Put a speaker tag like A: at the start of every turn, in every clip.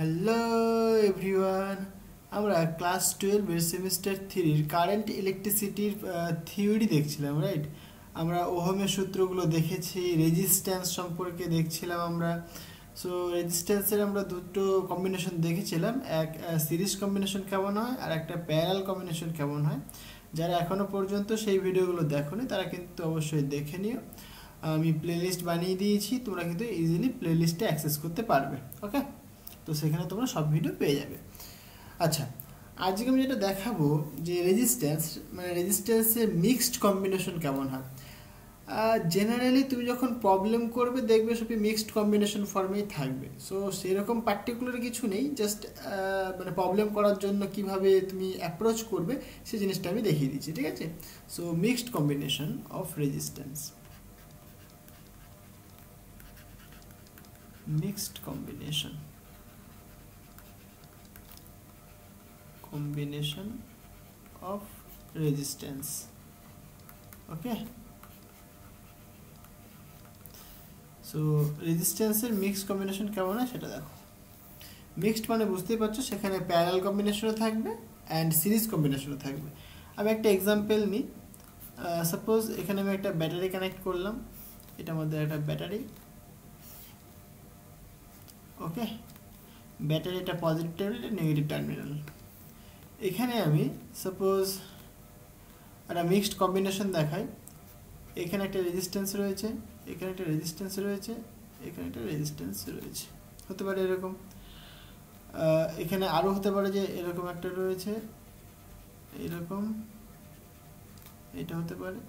A: Hello everyone, আমরা class 12 semester 3 current ইলেকট্রিসিটির theory দেখছিলাম, রাইট? আমরা ওহমের সূত্রগুলো দেখেছি, রেজিস্ট্যান্স সম্পর্কে দেখছিলাম আমরা। সো রেজিস্ট্যান্সের আমরা দুটো কম্বিনেশন দেখেছিলাম, এক সিরিজ কম্বিনেশন কেমন হয় আর একটা প্যারালাল কম্বিনেশন কেমন হয়। যারা এখনও পর্যন্ত সেই ভিডিওগুলো দেখোনি তারা কিন্তু অবশ্যই দেখে নিও। আমি প্লেলিস্ট বানিয়ে দিয়েছি, তোমরা কিন্তু ইজিলি প্লেলিস্টে অ্যাক্সেস করতে পারবে। ওকে, তো সেখানে তোমরা সব ভিডিও পেয়ে যাবে। আচ্ছা, আজকে আমি যেটা দেখাবো যে রেজিস্ট্যান্সের মিক্সড কম্বিনেশন কেমন হয়। জেনারেলি তুমি যখন প্রবলেম করবে দেখবে সবই মিক্সড কম্বিনেশন ফর্মেই থাকবে। সো সেরকম পার্টিকুলার কিছু নেই, জাস্ট প্রবলেম করার জন্য কিভাবে তুমি অ্যাপ্রোচ করবে সেই জিনিসটা আমি দেখিয়ে দিচ্ছি, ঠিক আছে? So mixed combination of resistance, mixed combination of resistance. Okay, so রেজিস্ট্যান্সের মিক্সড কম্বিনেশন কেমন হয় সেটা দেখো। মিক্সড মানে বুঝতেই পারছো, সেখানে প্যারালাল কম্বিনেশনও থাকবে অ্যান্ড সিরিজ কম্বিনেশনও থাকবে। আমি একটা এক্সাম্পল নিই। সাপোজ এখানে আমি একটা ব্যাটারি কানেক্ট করলাম, এটার মধ্যে একটা ব্যাটারি। ওকে, ব্যাটারিটা পজিটিভ টার্মিনাল, নেগেটিভ টার্মিনাল। এখানে আমি সাপোজ একটা মিক্সড কম্বিনেশন দেখাই। এখানে একটা রেজিস্ট্যান্স রয়েছে, এখানে একটা রেজিস্ট্যান্স রয়েছে, এখানে একটা রেজিস্ট্যান্স রয়েছে, হতে পারে এরকম। এখানে আরও হতে পারে যে এরকম একটা রয়েছে, এরকম, এটা হতে পারে,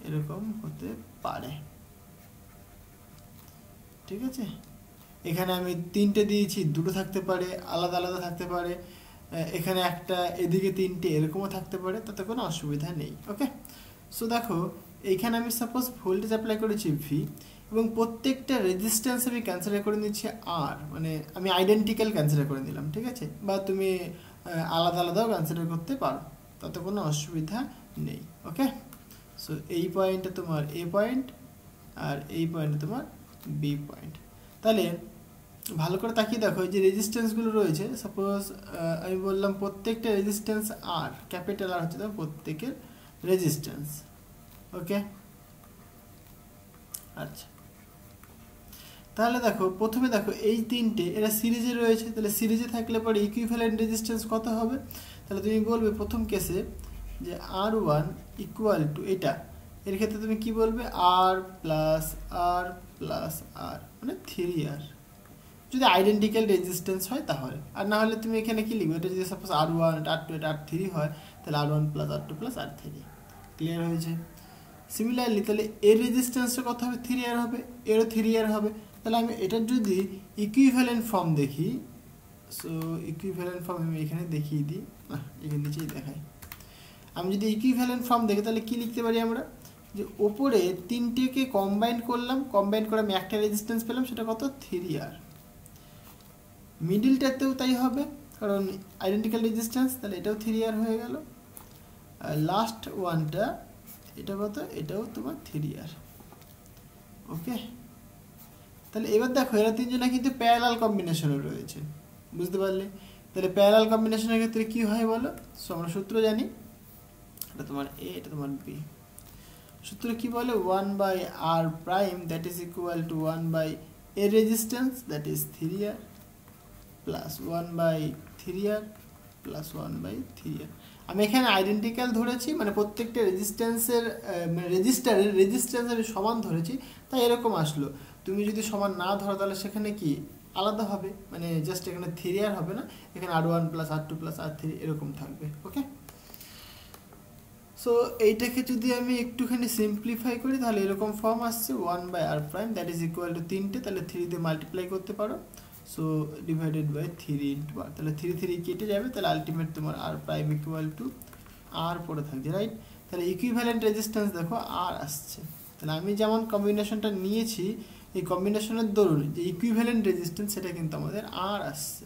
A: এরকম হতে পারে, ঠিক আছে? এখানে আমি তিনটে দিয়েছি, দুটো থাকতে পারে, আলাদা আলাদা থাকতে পারে। এখানে একটা, এদিকে তিনটে, এরকমও থাকতে পারে, তাতে কোনো অসুবিধা নেই। ওকে, সো দেখো এইখানে আমি সাপোজ ভোল্টেজ অ্যাপ্লাই করেছি ভি, এবং প্রত্যেকটা রেজিস্ট্যান্স আমি ক্যান্সেল করে নিচ্ছি আর, মানে আমি আইডেন্টিক্যাল ক্যান্সেল করে নিলাম, ঠিক আছে? বা তুমি আলাদা আলাদাও ক্যান্সেল করতে পারো, তাতে কোনো অসুবিধা নেই। ওকে, সো এই পয়েন্টে তোমার এ পয়েন্ট আর এই পয়েন্টে তোমার বি পয়েন্ট। তাহলে ভালো করে তাকিয়ে দেখো, যে রেজিস্ট্যান্সগুলো রয়েছে, সাপোজ আমি বললাম প্রত্যেকটা রেজিস্ট্যান্স আর, ক্যাপিটাল আর হচ্ছে প্রত্যেকের রেজিস্ট্যান্স। ওকে, আচ্ছা, তাহলে দেখো প্রথমে দেখো এই তিনটে এরা সিরিজে রয়েছে, তাহলে সিরিজে থাকলে পরে ইকুইভ্যালেন্ট রেজিস্ট্যান্স কত হবে? তাহলে তুমি বলবে প্রথম কেসে যে আর ওয়ান ইকুয়াল টু এটা, এর ক্ষেত্রে তুমি কি বলবে? আর প্লাস আর প্লাস আর, মানে 3R, যদি আইডেন্টিক্যাল রেজিস্ট্যান্স হয় তাহলে। আর না হলে তুমি এখানে কি লিখবে? এটা যদি সাপোজ আর ওয়ান, এটা আর টু, এটা আর থ্রি হয়, তাহলে আর ওয়ান প্লাস আর টু প্লাস আর থ্রি। ক্লিয়ার হয়েছে? সিমিলারলি তাহলে এর রেজিস্ট্যান্সটা কত হবে? 3R হবে, এরও 3R হবে। তাহলে আমি এটার যদি ইকুইভ্যালেন্ট ফর্ম দেখি, সো ইকুইভ্যালেন্ট ফর্ম আমি এখানে দেখিয়ে দিই, এখানে নিচেই দেখাই। আমি যদি ইকুইভ্যালেন্ট ফর্ম দেখি তাহলে কি লিখতে পারি আমরা? যে ওপরে তিনটেকে কম্বাইন করলাম, কম্বাইন করে আমি একটা রেজিস্ট্যান্স পেলাম, সেটা কত? 3R। মিডিলটাতেও তাই হবে, কারণ আইডেন্টিক্যাল রেজিস্ট্যান্স, তাহলে এটাও 3R হয়ে গেল। আর লাস্ট ওয়ানটা, এটা কত? এটাও তোমার 3R। ওকে, তাহলে এবার দেখো এরা তিনজনে কিন্তু প্যারালাল কম্বিনেশনে রয়েছে, বুঝতে পারলে? তাহলে প্যারালাল কম্বিনেশনের ক্ষেত্রে কি হয় বলো? সো আমরা সূত্র জানি, এটা তোমার এ, এটা তোমার বি। সূত্র কি বলে? 1/r prime that is equal two 1/a resistance that is 3R plus 1/3R plus 1/3R। আমি এখানে আইডেন্টিক্যাল ধরেছি, মানে প্রত্যেকটা রেজিস্ট্যান্সের রেজিস্টারের রেজিস্ট্যান্স আমি সমান ধরেছি, তাই এরকম আসলো। তুমি যদি সমান না ধরো তাহলে সেখানে কি আলাদা হবে, মানে জাস্ট এখানে 3R হবে না, এখানে আর ওয়ান প্লাস আর টু প্লাস আর থ্রি এরকম থাকবে। ওকে, সো এইটাকে যদি আমি একটুখানি সিম্পলিফাই করি তাহলে এরকম ফর্ম আসছে 1/r prime that is equal two তিনটে, তাহলে 3 দিয়ে মাল্টিপ্লাই করতে পারো, সো ডিভাইডেড বাই 3 ইন্টু আর, তাহলে 3 কেটে যাবে, তাহলে আলটিমেট তোমার আর প্রাইম ইকুয়াল টু আর পড়ে থাকছে, রাইট? তাহলে ইকুইভ্যালেন্ট রেজিস্ট্যান্স দেখো আর আসছে। তাহলে আমি যেমন কম্বিনেশনটা নিয়েছি, এই কম্বিনেশনের দরুন যে ইকুইভ্যালেন্ট রেজিস্ট্যান্স সেটা কিন্তু আমাদের আর আসছে,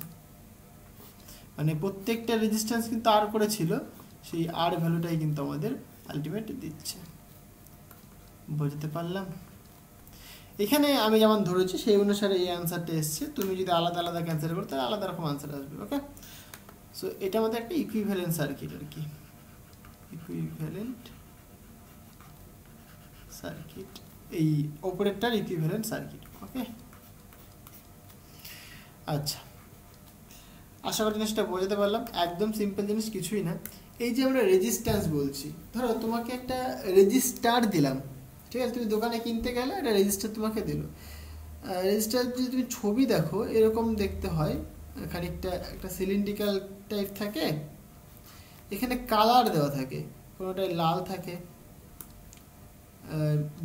A: মানে প্রত্যেকটা রেজিস্ট্যান্স কিন্তু আর করেছিল, সেই আর ভ্যালুটাই কিন্তু আমাদের আলটিমেট দিচ্ছে। বুঝতে পারলাম? এখানে আমি যেমন ধরেছি সেই অনুসারে এই অ্যান্সারটা এসছে, তুমি যদি আলাদা আলাদা ক্যান্সেল করো তাহলে আলাদা রকম অ্যান্সার আসবে। ওকে, সো এটা আমাদের একটা ইকুইভ্যালেন্ট সার্কিট আর কি, ইকুইভ্যালেন্ট সার্কিট, এই অপারেটর ইকুইভ্যালেন্ট সার্কিট। ওকে, আচ্ছা, আশা করি জিনিসটা বোঝাতে পারলাম, একদম সিম্পল জিনিস, কিছুই না। এই যে আমরা রেজিস্ট্যান্স বলছি, ধরো তোমাকে একটা রেজিস্টার দিলাম, ঠিক আছে, তুমি দোকানে কিনতে গেলে একটা রেজিস্টার তোমাকে দিল। রেজিস্টার যদি তুমি ছবি দেখো এরকম দেখতে হয়, খানিকটা একটা সিলিন্ড্রিক্যাল টাইপ থাকে, এখানে কালার দেওয়া থাকে, কোনোটায় লাল থাকে,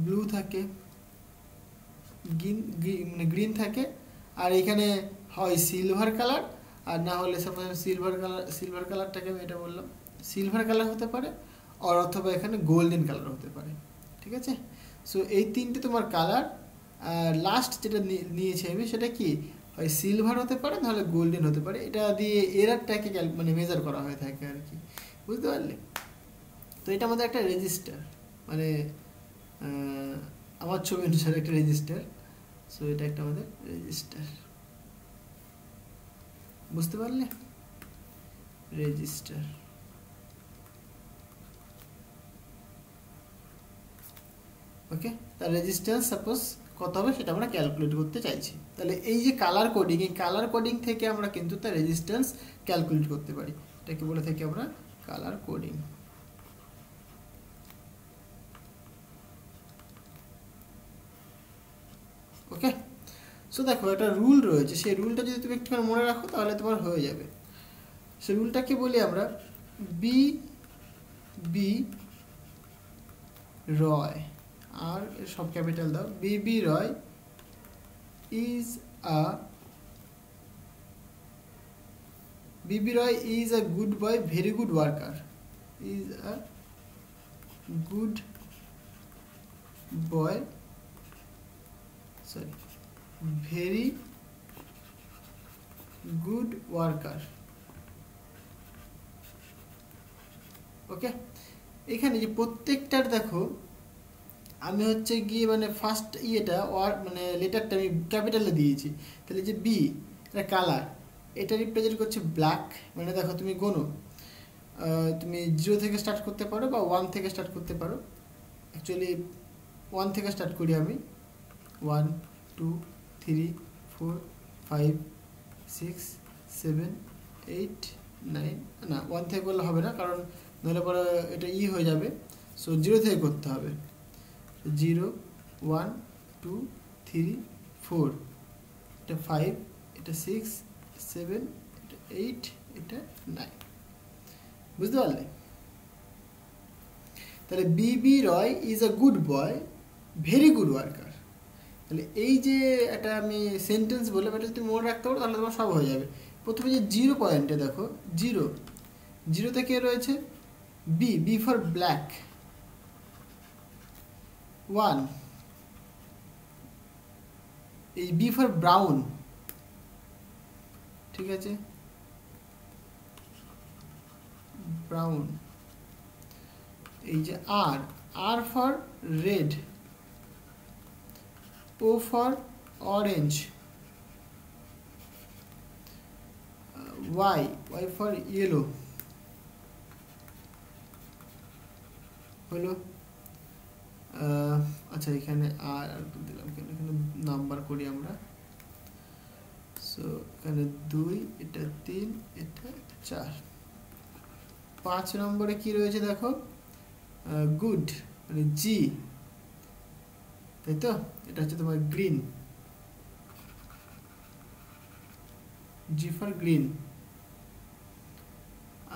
A: ব্লু থাকে, মানে গ্রিন থাকে, আর এখানে হয় সিলভার কালার, আর না হলে সাপোজ সিলভার কালারটাকে আমি এটা বললাম, সিলভার কালার হতে পারে, আর অথবা এখানে গোল্ডেন কালার হতে পারে, ঠিক আছে। সো এই তিনটে তোমার কালার, আর লাস্ট যেটা নিয়েছি আমি সেটা কি, হয় সিলভার হতে পারে নাহলে গোল্ডেন হতে পারে, এটা দিয়ে এরারটাকে মানে মেজার করা হয়ে থাকে আর কি, বুঝতে পারলে। তো এটা আমাদের একটা রেজিস্টার, মানে আমার ছবি অনুসারে একটা রেজিস্টার। সো এটা একটা আমাদের রেজিস্টার, বুঝতে পারলে, রেজিস্টার। ওকে, তার রেজিস্ট্যান্স সাপোজ কত হবে সেটা আমরা ক্যালকুলেট করতে চাইছি, তাহলে এই যে কালার কোডিং, এই কালার কোডিং থেকে আমরা কিন্তু তার রেজিস্ট্যান্স ক্যালকুলেট করতে পারি, এটাকে বলে থাকি আমরা কালার কোডিং। ওকে, সো দেখো একটা রুল রয়েছে, সেই রুলটা যদি তুমি একটুখানি মনে রাখো তাহলে তোমার হয়ে যাবে। সেই রুলটাকে বলি আমরা বি বি রয়, আর সব ক্যাপিটাল দাও, B B Roy is a BB Roy is a good boy, very good worker, is a good boy, sorry, very good worker। ওকে, এখানে যে প্রত্যেকটার দেখো আমি হচ্ছে গিয়ে মানে ফার্স্ট ইয়েটা মানে লেটারটা আমি ক্যাপিটালে দিয়েছি, তাহলে যে বি এটা কালার, এটা রিপ্রেজেন্ট করছে ব্ল্যাক, মানে দেখো তুমি গোনো, তুমি 0 থেকে স্টার্ট করতে পারো বা 1 থেকে স্টার্ট করতে পারো, অ্যাকচুয়ালি 1 থেকে স্টার্ট করি আমি, 1 2 3 4 5 6 7 8 9, না 1 থেকে করলে হবে না, কারণ নাহলে পরে এটা হয়ে যাবে, সো 0 থেকে করতে হবে, 0 1 2 3 4, এটা 5, এটা 6 7, এটা 8, এটা 9, বুঝতে পারলে। তাহলে B B Roy is a good boy, very good worker, তাহলে এই যে একটা আমি সেন্টেন্স বলে এটা যদি মনে রাখতে পারো তাহলে তোমার সব হয়ে যাবে। প্রথমে যে 0 পয়েন্টে দেখো, 0 থেকে রয়েছে বি, বি ফর ব্ল্যাক, 1, এই বি ফর ব্রাউন, ঠিক আছে, ব্রাউন, এই যে R, R for red, O for orange, Y, Y for yellow, হলো। আচ্ছা এখানে আর দিলাম কেন, এখানে নাম্বার করি আমরা, সো এখানে 2, এটা 3, এটা 4, 5 নম্বরে কি রয়েছে দেখো, গুড, মানে জি, তাই তো, এটা হচ্ছে তোমার গ্রিন, জি ফর গ্রিন,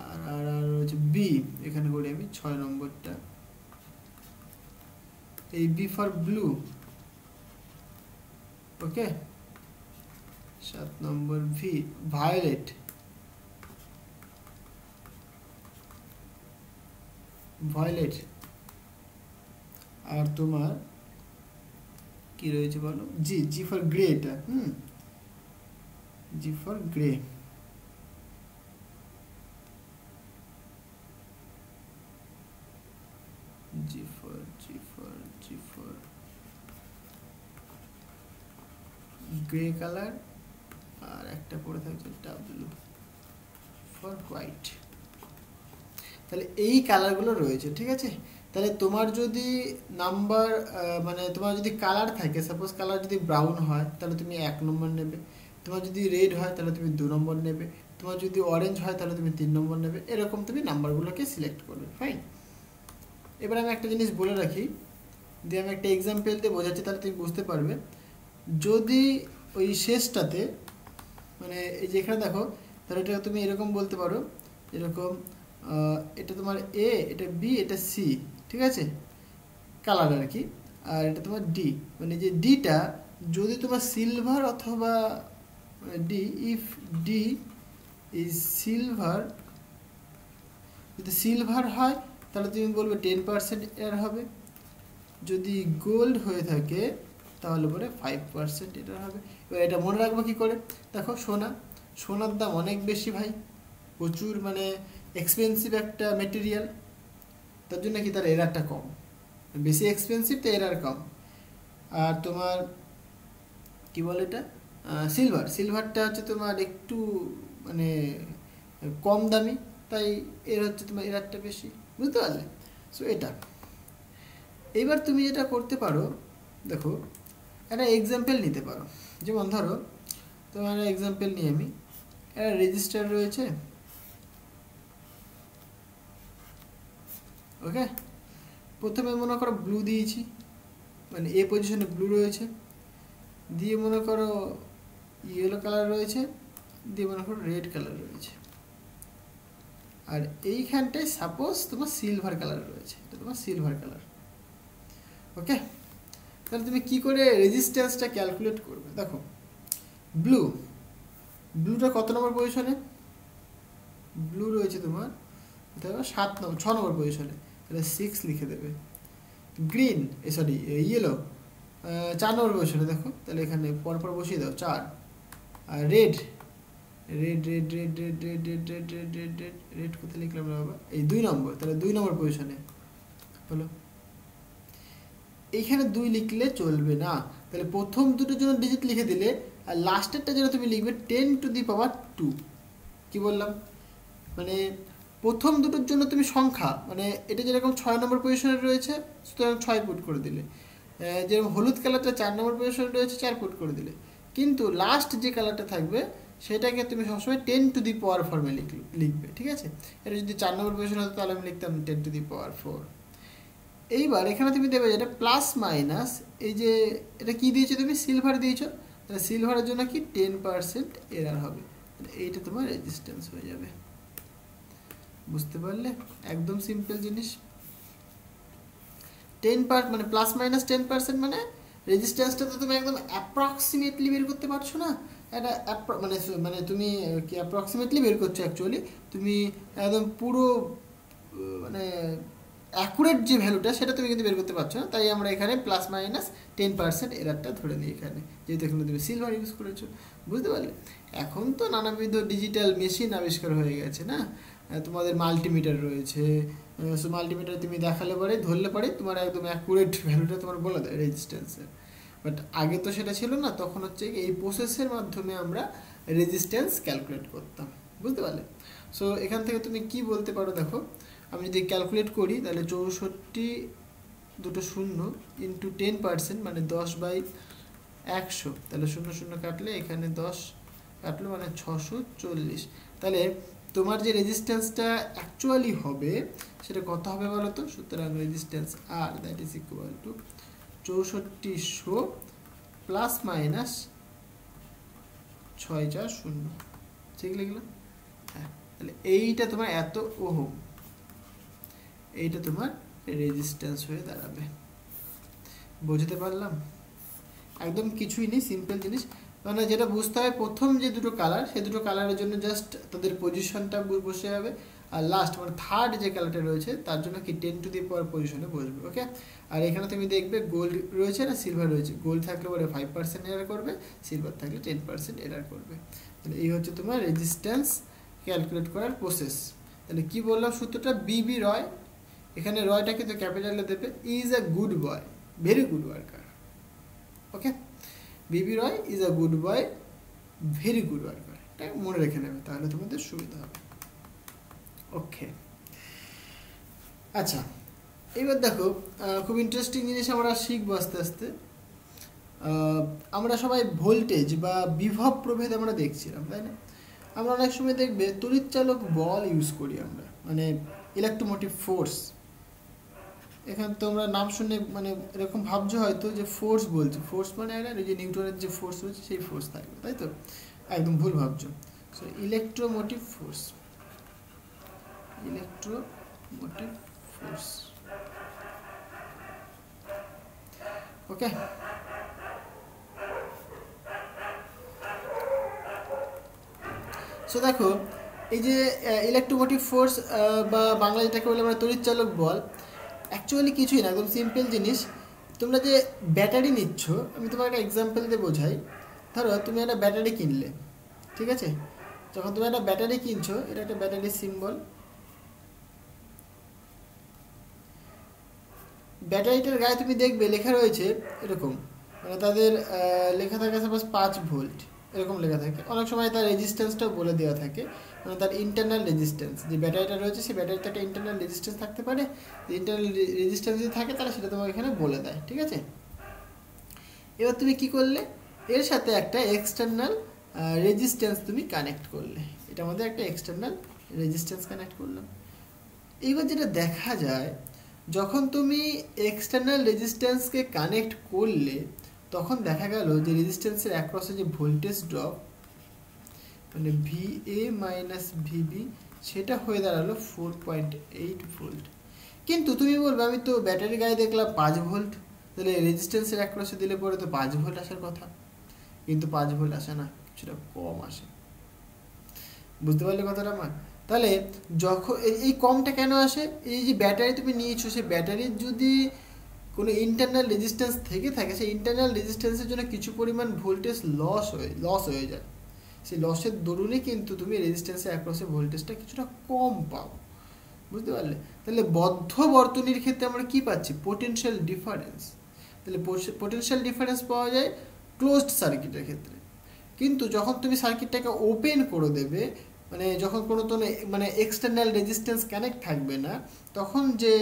A: আর আর আর হচ্ছে বি, এখানে করি আমি 6 নম্বরটা, এই বি ফর ব্লু, ওকে, 7 নম্বর ভি, ভায়োলেট, ভায়োলেট, আর তোমার কি রয়েছে বলো, জি, জি ফর গ্রে, এটা G for grey, G for grey colour, আর একটা পড়ে থাকছে ডাব্লু ফর হোয়াইট। তাহলে এই কালারগুলো রয়েছে, ঠিক আছে। তাহলে তোমার যদি নাম্বার মানে তোমার যদি কালার থাকে, সাপোজ কালার যদি ব্রাউন হয় তাহলে তুমি 1 নম্বর নেবে, তোমার যদি রেড হয় তাহলে তুমি 2 নম্বর নেবে, তোমার যদি অরেঞ্জ হয় তাহলে তুমি 3 নম্বর নেবে, এরকম তুমি নাম্বারগুলোকে সিলেক্ট করবে। ফাইন। এবার আমি একটা জিনিস বলে রাখি, দিয়ে আমি একটা এক্সাম্পল দিয়ে বোঝাচ্ছি, তাহলে তুমি বুঝতে পারবে। যদি ওই শেষটাতে মানে এই যে এখানে দেখো, তাহলে এটা তুমি এরকম বলতে পারো, এরকম এটা তোমার এ, এটা বি, এটা সি, ঠিক আছে, কালার আর কি, আর এটা তোমার ডি, মানে যে ডিটা যদি তোমার সিলভার অথবা D, if D is silver, যদি সিলভার হয় তাহলে তুমি বলবে 10% এরার হবে, যদি গোল্ড হয়ে থাকে তাহলে বলে 5% এটার হবে। এবার এটা মনে রাখবো কী করে, দেখো সোনার দাম অনেক বেশি ভাই, প্রচুর মানে এক্সপেন্সিভ একটা মেটেরিয়াল, তার জন্য কি তার এরারটা কম, বেশি এক্সপেন্সিভ তো এরার কম। আর তোমার কি বলে এটা সিলভারটা হচ্ছে তোমার একটু মানে কম দামি, তাই এর হচ্ছে তোমার এরারটা বেশি, বুঝতে পারলে। সো এটা এইবার তুমি যেটা করতে পারো, দেখো একটা এক্সাম্পল নিতে পারো, যেমন ধরো তোমার এক্সাম্পল নিয়ে আমি একটা রেজিস্টার রয়েছে, ওকে, প্রথমে মনে করো ব্লু দিয়েছি, মানে এ পজিশনে ব্লু রয়েছে, দিয়ে মনে করো ইয়েলো কালার রয়েছে, দিয়ে মনে করো রেড কালার রয়েছে, আর এইখানটায় সাপোজ তোমার সিলভার কালার রয়েছে, এটা তোমার সিলভার কালার, ওকে। তাহলে তুমি কি করে রেজিস্ট্যান্সটা ক্যালকুলেট করবে, দেখো ব্লুটা কত নম্বর পজিশনে, ব্লু রয়েছে তোমার 6 নম্বর পজিশনে, তাহলে 6 লিখে দেবে। গ্রিন ইয়েলো 4 নম্বর পজিশনে, দেখো তাহলে এখানে পরপর বসিয়ে দাও 4। আর রেড কোথায় লিখলাম বাবা, এই 2 নম্বর, তাহলে 2 নম্বর পজিশনে হলো। এইখানে 2 লিখলে চলবে না, তাহলে প্রথম দুটোর জন্য ডিজিট লিখে দিলে, আর লাস্টেরটা যেটা তুমি লিখবে 10⁻²। কি বললাম, মানে প্রথম দুটোর জন্য তুমি সংখ্যা, মানে এটা যেরকম 6 নম্বর পজিশনে রয়েছে সুতরাং 6 পুট করে দিলে, যেরকম হলুদ কালারটা 4 নম্বর পজিশনে রয়েছে 4 পুট করে দিলে, কিন্তু লাস্ট যে কালারটা থাকবে সেটাকে তুমি সবসময় 10⁻4 ফর্মে লিখবে, ঠিক আছে। এটা যদি 4 নম্বর পজিশনে হতো তাহলে আমি লিখতাম 10⁻4। এইবার এখানে তুমি দেবে যেটা প্লাস মাইনাস, এই যে এটা কি দিয়েছো তুমি, সিলভার দিয়েছো, তাহলে সিলভারের জন্য কি 10% এরার হবে, এইটা তোমার রেজিস্ট্যান্স হয়ে যাবে। বুঝতে পারলে, একদম সিম্পল জিনিস। 10% মানে প্লাস মাইনাস 10%, মানে রেজিস্ট্যান্সটা তো তুমি একদম অ্যাপ্রক্সিমেটলি বের করতে পারছো না, এটা মানে তুমি কি অ্যাপ্রক্সিমেটলি বের করছো, অ্যাকচুয়ালি তুমি একদম পুরো মানে অ্যাকুরেট যে ভ্যালুটা সেটা তুমি কিন্তু বের করতে পারছো না, তাই আমরা এখানে প্লাস মাইনাস 10% এরারটা ধরে নিই এখানে, যেহেতু এখানে তুমি সিলভার ইউজ করেছো। বুঝতে পারলে, এখন তো নানাবিধ ডিজিটাল মেশিন আবিষ্কার হয়ে গেছে না, তোমাদের মাল্টিমিটার রয়েছে, সো মাল্টিমিটার তুমি দেখালে পরে ধরলে পরে তোমার একদম অ্যাকুরেট ভ্যালুটা তোমার বলে দেয় রেজিস্ট্যান্সের। বাট আগে তো সেটা ছিল না, তখন হচ্ছে এই প্রসেসের মাধ্যমে আমরা রেজিস্ট্যান্স ক্যালকুলেট করতাম। বুঝতে পারলে, সো এখান থেকে তুমি কি বলতে পারো, দেখো আমি যদি ক্যালকুলেট করি তাহলে 64 দুটো শূন্য ইন্টু 10% মানে 10/100, তাহলে 0 কাটলে এখানে 10 কাটলো মানে 640। তাহলে তোমার যে রেজিস্ট্যান্সটা অ্যাকচুয়ালি হবে সেটা কত হবে বলো তো, সুতরাং resistance R that is equal to 6400 plus minus 640, ঠিক লিখলাম। হ্যাঁ, তাহলে এইটা তোমার এত ওহম, এইটা তোমার রেজিস্ট্যান্স হয়ে দাঁড়াবে। বুঝতে পারলাম, একদম কিছুই নেই, সিম্পল জিনিস। মানে যেটা বুঝতে হবে, প্রথম যে দুটো কালার সেই দুটো কালারের জন্য জাস্ট তাদের পজিশনটা বসে যাবে, আর লাস্ট মানে থার্ড যে কালারটা রয়েছে তার জন্য কি 10⁻4 পজিশনে বসবে, ওকে। আর এখানে তুমি দেখবে গোল্ড রয়েছে না সিলভার রয়েছে, গোল্ড থাকলে পরে 5% এরার করবে, সিলভার থাকলে 10% এরার করবে। তাহলে এই হচ্ছে তোমার রেজিস্ট্যান্স ক্যালকুলেট করার প্রসেস। তাহলে কি বললাম সূত্রটা, বিবি রয়, এখানে রয়টা কিন্তু ক্যাপিটালে দেবে, is a good boy, very good worker, okay. B B Roy is a good boy, very good worker. এটা মনে রেখে নেবে, তাহলে তোমাদের সুবিধা হবে। ওকে, আচ্ছা এবার দেখো খুব ইন্টারেস্টিং জিনিস আমরা শিখবো আস্তে আস্তে। আমরা সবাই ভোল্টেজ বা বিভব প্রভেদ আমরা দেখছিলাম, তাই না? আমরা অনেক সময় দেখবে তড়িৎচালক বল ইউজ করি আমরা, মানে ইলেকট্রোমোটিভ ফোর্স। এখানে তোমরা নাম শুনে মানে এরকম ভাবছো হয়তো যে ফোর্স বলছে, ফোর্স মানে একটা যে নিউটনের যে ফোর্স রয়েছে সেই ফোর্স থাকবে, তাই তো? একদম ভুল ভাবছো। So electromotive force, electromotive force, okay. So দেখো এই যে ইলেকট্রোমোটিভ ফোর্স বা বাংলা যেটাকে বলে আমরা তড়িৎচালক বল, অ্যাকচুয়ালি কিছুই না, একদম সিম্পল জিনিস। তোমরা যে ব্যাটারি নিচ্ছ, আমি তোমার একটা এক্সাম্পল দিয়ে বোঝাই। ধরো তুমি একটা ব্যাটারি কিনলে, ঠিক আছে? যখন তুমি একটা ব্যাটারি কিনছো, এটা একটা ব্যাটারি সিম্বল। ব্যাটারিটার গায়ে তুমি দেখবে লেখা রয়েছে এরকম, মানে তাদের লেখা থাকে সাপোজ 5 ভোল্ট, এরকম লেখা থাকে। অনেক সময় তার রেজিস্ট্যান্সটাও বলে দেওয়া থাকে, মানে তার ইন্টারনাল রেজিস্ট্যান্স যে ব্যাটারিটা রয়েছে সেই ব্যাটারিতে একটা ইন্টারনাল রেজিস্ট্যান্স থাকতে পারে। ইন্টারনাল রেজিস্ট্যান্স যদি থাকে তাহলে সেটা তোমাকে এখানে বলে দেয়, ঠিক আছে? এবার তুমি কি করলে, এর সাথে একটা এক্সটার্নাল রেজিস্ট্যান্স তুমি কানেক্ট করলে, এটার মধ্যে একটা এক্সটার্নাল রেজিস্ট্যান্স কানেক্ট করলাম। এইবার যেটা দেখা যায়, যখন তুমি এক্সটার্নাল রেজিস্ট্যান্সকে কানেক্ট করলে তখন দেখা গেল যে রেজিস্ট্যান্সের অ্যাক্রসে যে ভোল্টেজ ড্রপ, মানে VA মাইনাস VB, সেটা হয়ে দাঁড়ালো 4.8 ভোল্ট। কিন্তু তুমি বলবে আমি তো ব্যাটারি গায়ে দেখলাম 5 ভোল্ট, তাহলে রেজিস্ট্যান্সের অ্যাক্রসে দিলে পরে তো 5 ভোল্ট আসার কথা, কিন্তু 5 ভোল্ট আসে না, কিছুটা কম আসে। বুঝতে পারলে কথাটা আমার? তাহলে যখন এই কমটা কেন আসে, এই যে ব্যাটারি তুমি নিয়েছো, সেই ব্যাটারির যদি কোনো ইন্টারনাল রেজিস্ট্যান্স থেকে থাকে, সেই ইন্টারনাল রেজিস্ট্যান্সের জন্য কিছু পরিমাণ ভোল্টেজ লস হয়ে যায়। সেই লসের দরুনে কিন্তু তুমি রেজিস্ট্যান্সের অ্যাক্রসে ভোল্টেজটা কিছুটা কম পাও। বুঝতে পারলে? তাহলে বদ্ধ বর্তনীর ক্ষেত্রে আমরা কি পাচ্ছি? Potential difference. তাহলে পোটেনশিয়াল ডিফারেন্স পাওয়া যায় ক্লোজড সার্কিটের ক্ষেত্রে। কিন্তু যখন তুমি সার্কিটটাকে ওপেন করে দেবে, মানে যখন কোনো তো মানে এক্সটার্নাল রেজিস্ট্যান্স কানেক্ট থাকবে না, তখন যে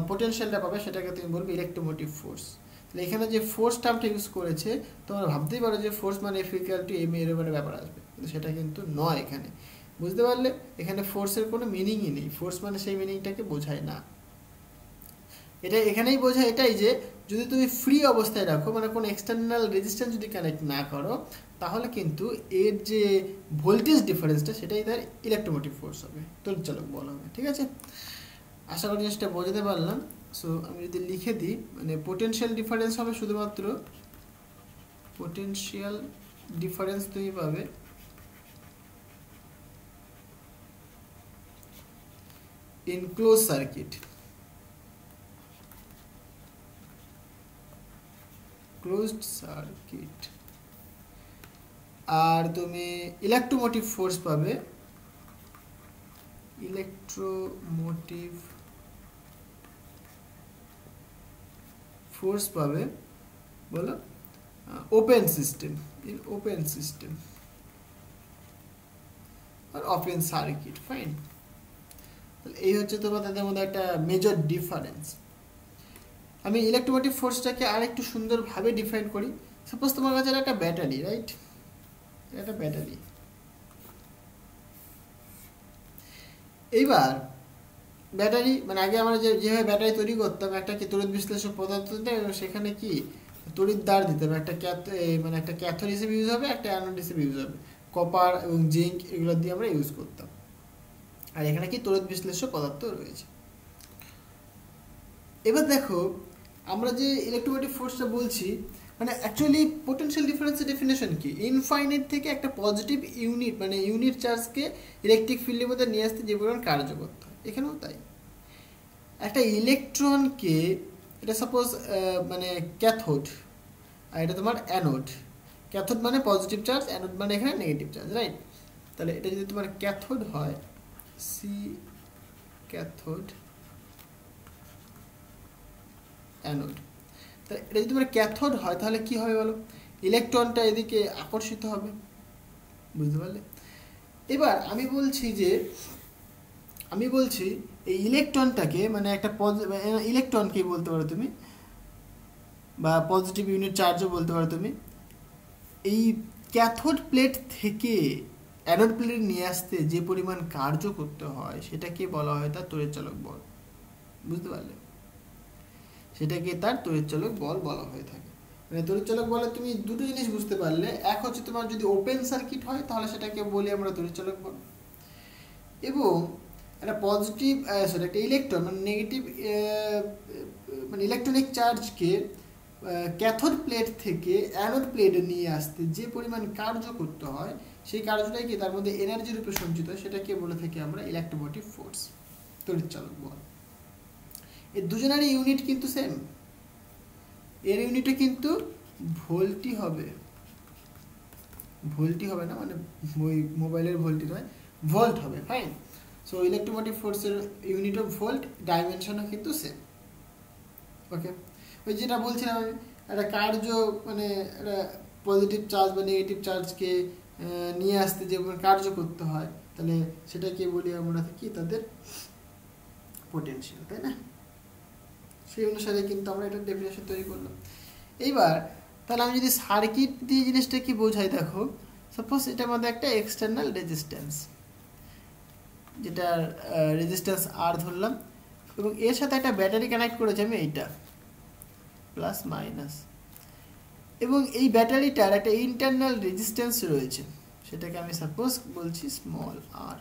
A: পোটেনশিয়ালটা পাবে সেটাকে তুমি বলবে ইলেকট্রোমোটিভ ফোর্স। তাহলে এখানে যে ফোর্স টার্মটা ইউজ করেছে, তোমরা ভাবতেই পারো যে ফোর্স মানে F = m এর মানে ব্যাপার আসবে, কিন্তু সেটা কিন্তু নয় এখানে। বুঝতে পারলে? এখানে ফোর্সের কোনো মিনিংই নেই, ফোর্স মানে সেই মিনিংটাকে বোঝায় না। এটা এখানেই বোঝায় এটাই যে যদি তুমি ফ্রি অবস্থায় রাখো, মানে কোনো এক্সটার্নাল রেজিস্ট্যান্স যদি কানেক্ট না করো, তাহলে কিন্তু এর যে ভোল্টেজ ডিফারেন্সটা সেটাই তার ইলেকট্রোমোটিভ ফোর্স হবে, তড়িৎচালক বল হবে, ঠিক আছে? আশা করি জিনিসটা বোঝাতে পারলাম। সো আমি যদি লিখে দিই, মানে পোটেনশিয়াল ডিফারেন্স হবে শুধুমাত্র, পোটেনশিয়াল ডিফারেন্স তুমি পাবে in close circuit, closed circuit. আর তুমি ইলেকট্রোমোটিভ ফোর্স পাবে, ইলেকট্রোমোটিভ ফোর্স পাবে বলো open system, in open system আর ওপেন সার্কিট। ফাইন, তাহলে এই হচ্ছে তোমাদের মধ্যে একটা মেজর ডিফারেন্স। আমি ইলেকট্রোমোটিভ ফোর্সটাকে আর একটু সুন্দরভাবে ডিফাইন করি। সাপোজ তোমার কাছে একটা ব্যাটারি, রাইট? একটা ব্যাটারি। এইবার ব্যাটারি মানে আগে আমরা যেভাবে ব্যাটারি তৈরি করতাম, একটা কি তড়িৎ বিশ্লেষক পদার্থ দিতাম এবং সেখানে কি তড়িৎ দ্বার দিতাম, একটা মানে একটা ক্যাথোড হিসেবে ইউজ হবে, একটা অ্যানোড হিসেবে ইউজ হবে, কপার এবং জিঙ্ক এগুলো দিয়ে আমরা ইউজ করতাম। আর এখানে কি তড়িৎ বিশ্লেষক পদার্থ রয়েছে। এবার দেখো আমরা যে ইলেকট্রোমোটিভ ফোর্সটা বলছি, মানে অ্যাকচুয়ালি পোটেনশিয়াল ডিফারেন্সের ডেফিনেশন কি? ইনফাইনাইট থেকে একটা পজিটিভ ইউনিট, মানে ইউনিট চার্জকে ইলেকট্রিক ফিল্ডের মধ্যে নিয়ে আসতে যে পরিমাণ কার্য করতে হয়, এখানেও তাই। একটা ইলেকট্রনকে, এটা সাপোজ মানে ক্যাথোড, আর এটা তোমার অ্যানোড। ক্যাথোড মানে পজিটিভ চার্জ, অ্যানোড মানে এখানে নেগেটিভ চার্জ, রাইট? তাহলে এটা যদি তোমার ক্যাথোড হয়, সি ক্যাথোড, অ্যানোড, তাহলে এটা যদি তোমার ক্যাথোড হয় তাহলে কি হবে বলো? ইলেকট্রনটা এদিকে আকর্ষিত হবে, বুঝতে পারলে? এবার আমি বলছি এই ইলেকট্রনটাকে মানে একটা ইলেকট্রনকে বলতে পারো তুমি, বা পজিটিভ ইউনিট চার্জও বলতে পারো তুমি, এই ক্যাথোড প্লেট থেকে অ্যানোড প্লেটে নিয়ে আসতে যে পরিমাণ কার্য করতে হয় সেটাকে বলা হয় তার তড়িৎচালক বল, বুঝতে পারলে? সেটাকে তার তড়িৎচালক বল বলা হয়ে থাকে। মানে তড়িৎচালক বলে তুমি দুটো জিনিস বুঝতে পারলে, এক হচ্ছে তোমার যদি ওপেন সার্কিট হয় তাহলে সেটাকে বলি আমরা তড়িৎচালক বল, এবং একটা পজিটিভ একটা ইলেকট্রন মানে নেগেটিভ মানে ইলেকট্রনিক চার্জকে ক্যাথোড প্লেট থেকে অ্যানোড প্লেটে নিয়ে আসতে যে পরিমাণ কার্য করতে হয় সেই কার্যটাই কি তার মধ্যে এনার্জি রূপে সঞ্চিত হয়, সেটাকে বলে থাকি আমরা ইলেকট্রোমোটিভ ফোর্স, তড়িৎচালক বল। এই দুজনেরই ইউনিট কিন্তু সেম, এর ইউনিটে কিন্তু ভোল্টই হবে, না মানে ওই মোবাইলের ভোল্টই নয়, ভোল্ট হবে, ফাইন। সো ইলেকট্রোমোটিভ ফোর্সের ইউনিট অফ ভোল্ট, ডাইমেনশনও কিন্তু সেম, ওকে। ওই যেটা বলছিলাম আমি, একটা কার্য মানে একটা পজিটিভ চার্জ বা নেগেটিভ চার্জকে নিয়ে আসতে যে কার্য করতে হয়, তাহলে সেটাকে বলি আমরা কি তাদের পোটেনশিয়াল, তাই না? সেই অনুসারে কিন্তু আমরা এটা ডেফিনেশন তৈরি করলাম। এইবার তাহলে আমি যদি সার্কিট দিয়ে জিনিসটা কি বোঝাই, দেখো সাপোজ এটার মধ্যে একটা এক্সটার্নাল রেজিস্ট্যান্স, যেটার রেজিস্ট্যান্স আর ধরলাম, এবং এর সাথে একটা ব্যাটারি কানেক্ট করেছি আমি, এইটা প্লাস মাইনাস, এবং এই ব্যাটারিটার একটা ইন্টারনাল রেজিস্ট্যান্স রয়েছে, সেটাকে আমি সাপোজ বলছি স্মল আর।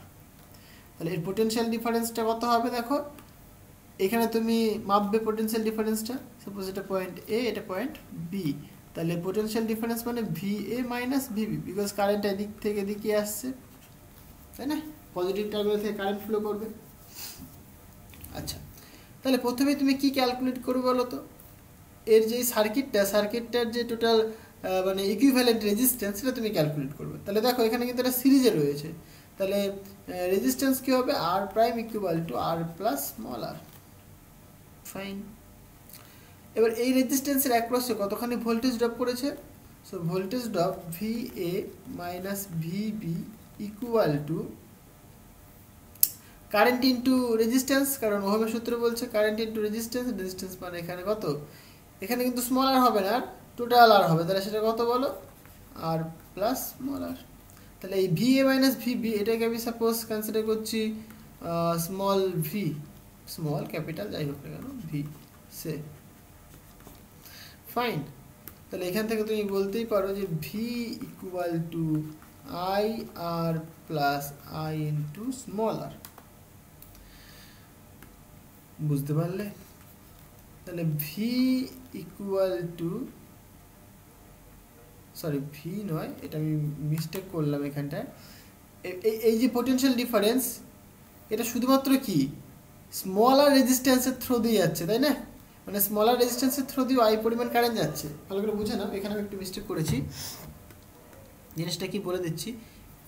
A: তাহলে এর পোটেনশিয়াল ডিফারেন্সটা কত হবে দেখো, এখানে তুমি মাপবে পোটেনশিয়াল ডিফারেন্সটা, সাপোজ এটা পয়েন্ট এ, এটা পয়েন্ট বি, তাহলে পোটেনশিয়াল ডিফারেন্স মানে V A minus VB, because current এদিক থেকে এদিকে আসছে, তাই না? পজিটিভ টার্মিনাল থেকে কারেন্ট ফ্লো করবে। আচ্ছা, তাহলে প্রথমে তুমি কি ক্যালকুলেট করবে বলো তো, এর যে সার্কিটটার যে টোটাল মানে ইকুইভ্যালেন্ট রেজিস্ট্যান্স সেটা তুমি ক্যালকুলেট করবে। তাহলে দেখো এখানে কিন্তু একটা সিরিজে রয়েছে, তাহলে রেজিস্ট্যান্স কি হবে, R prime equal to R plus small R, fine. এবার এই রেজিস্ট্যান্সের অ্যাক্রসে কতখানি ভোল্টেজ ড্রপ করেছে, so voltage drop V A minus V B equal to current into resistance, কারণ ওহমের সূত্র বলছে কারেন্ট ইন্টু রেজিস্ট্যান্স, রেজিস্ট্যান্স মানে এখানে কত, এখানে কিন্তু স্মল আর হবে না, টোটাল আর হবে, তাহলে সেটা কত বলো, আর প্লাস স্মল আর। তাহলে এই ভি এ মাইনাস ভিবি এটাকে আমি সাপোজ কনসিডার করছি স্মল ভি, স্মল ক্যাপিটাল যাই হোক না কেন, ভি সে, ফাইন। তাহলে এখান থেকে তুমি বলতেই পারো যে V equal to I R plus I into small R, বুঝতে পারলে? তাহলে V equal to, sorry V নয়, এটা আমি মিস্টেক করলাম এখানটায়, এই যে পোটেনশিয়াল ডিফারেন্স এটা শুধুমাত্র কি স্মলার রেজিস্ট্যান্সের থ্রু দিয়ে যাচ্ছে, তাই না? মানে স্মলার রেজিস্ট্যান্সের থ্রু দিয়ে আই পরিমাণ কারেন্ট যাচ্ছে, ভালো করে বুঝে নাও, এখানে আমি একটু মিস্টেক করেছি, জিনিসটা কি বলে দিচ্ছি।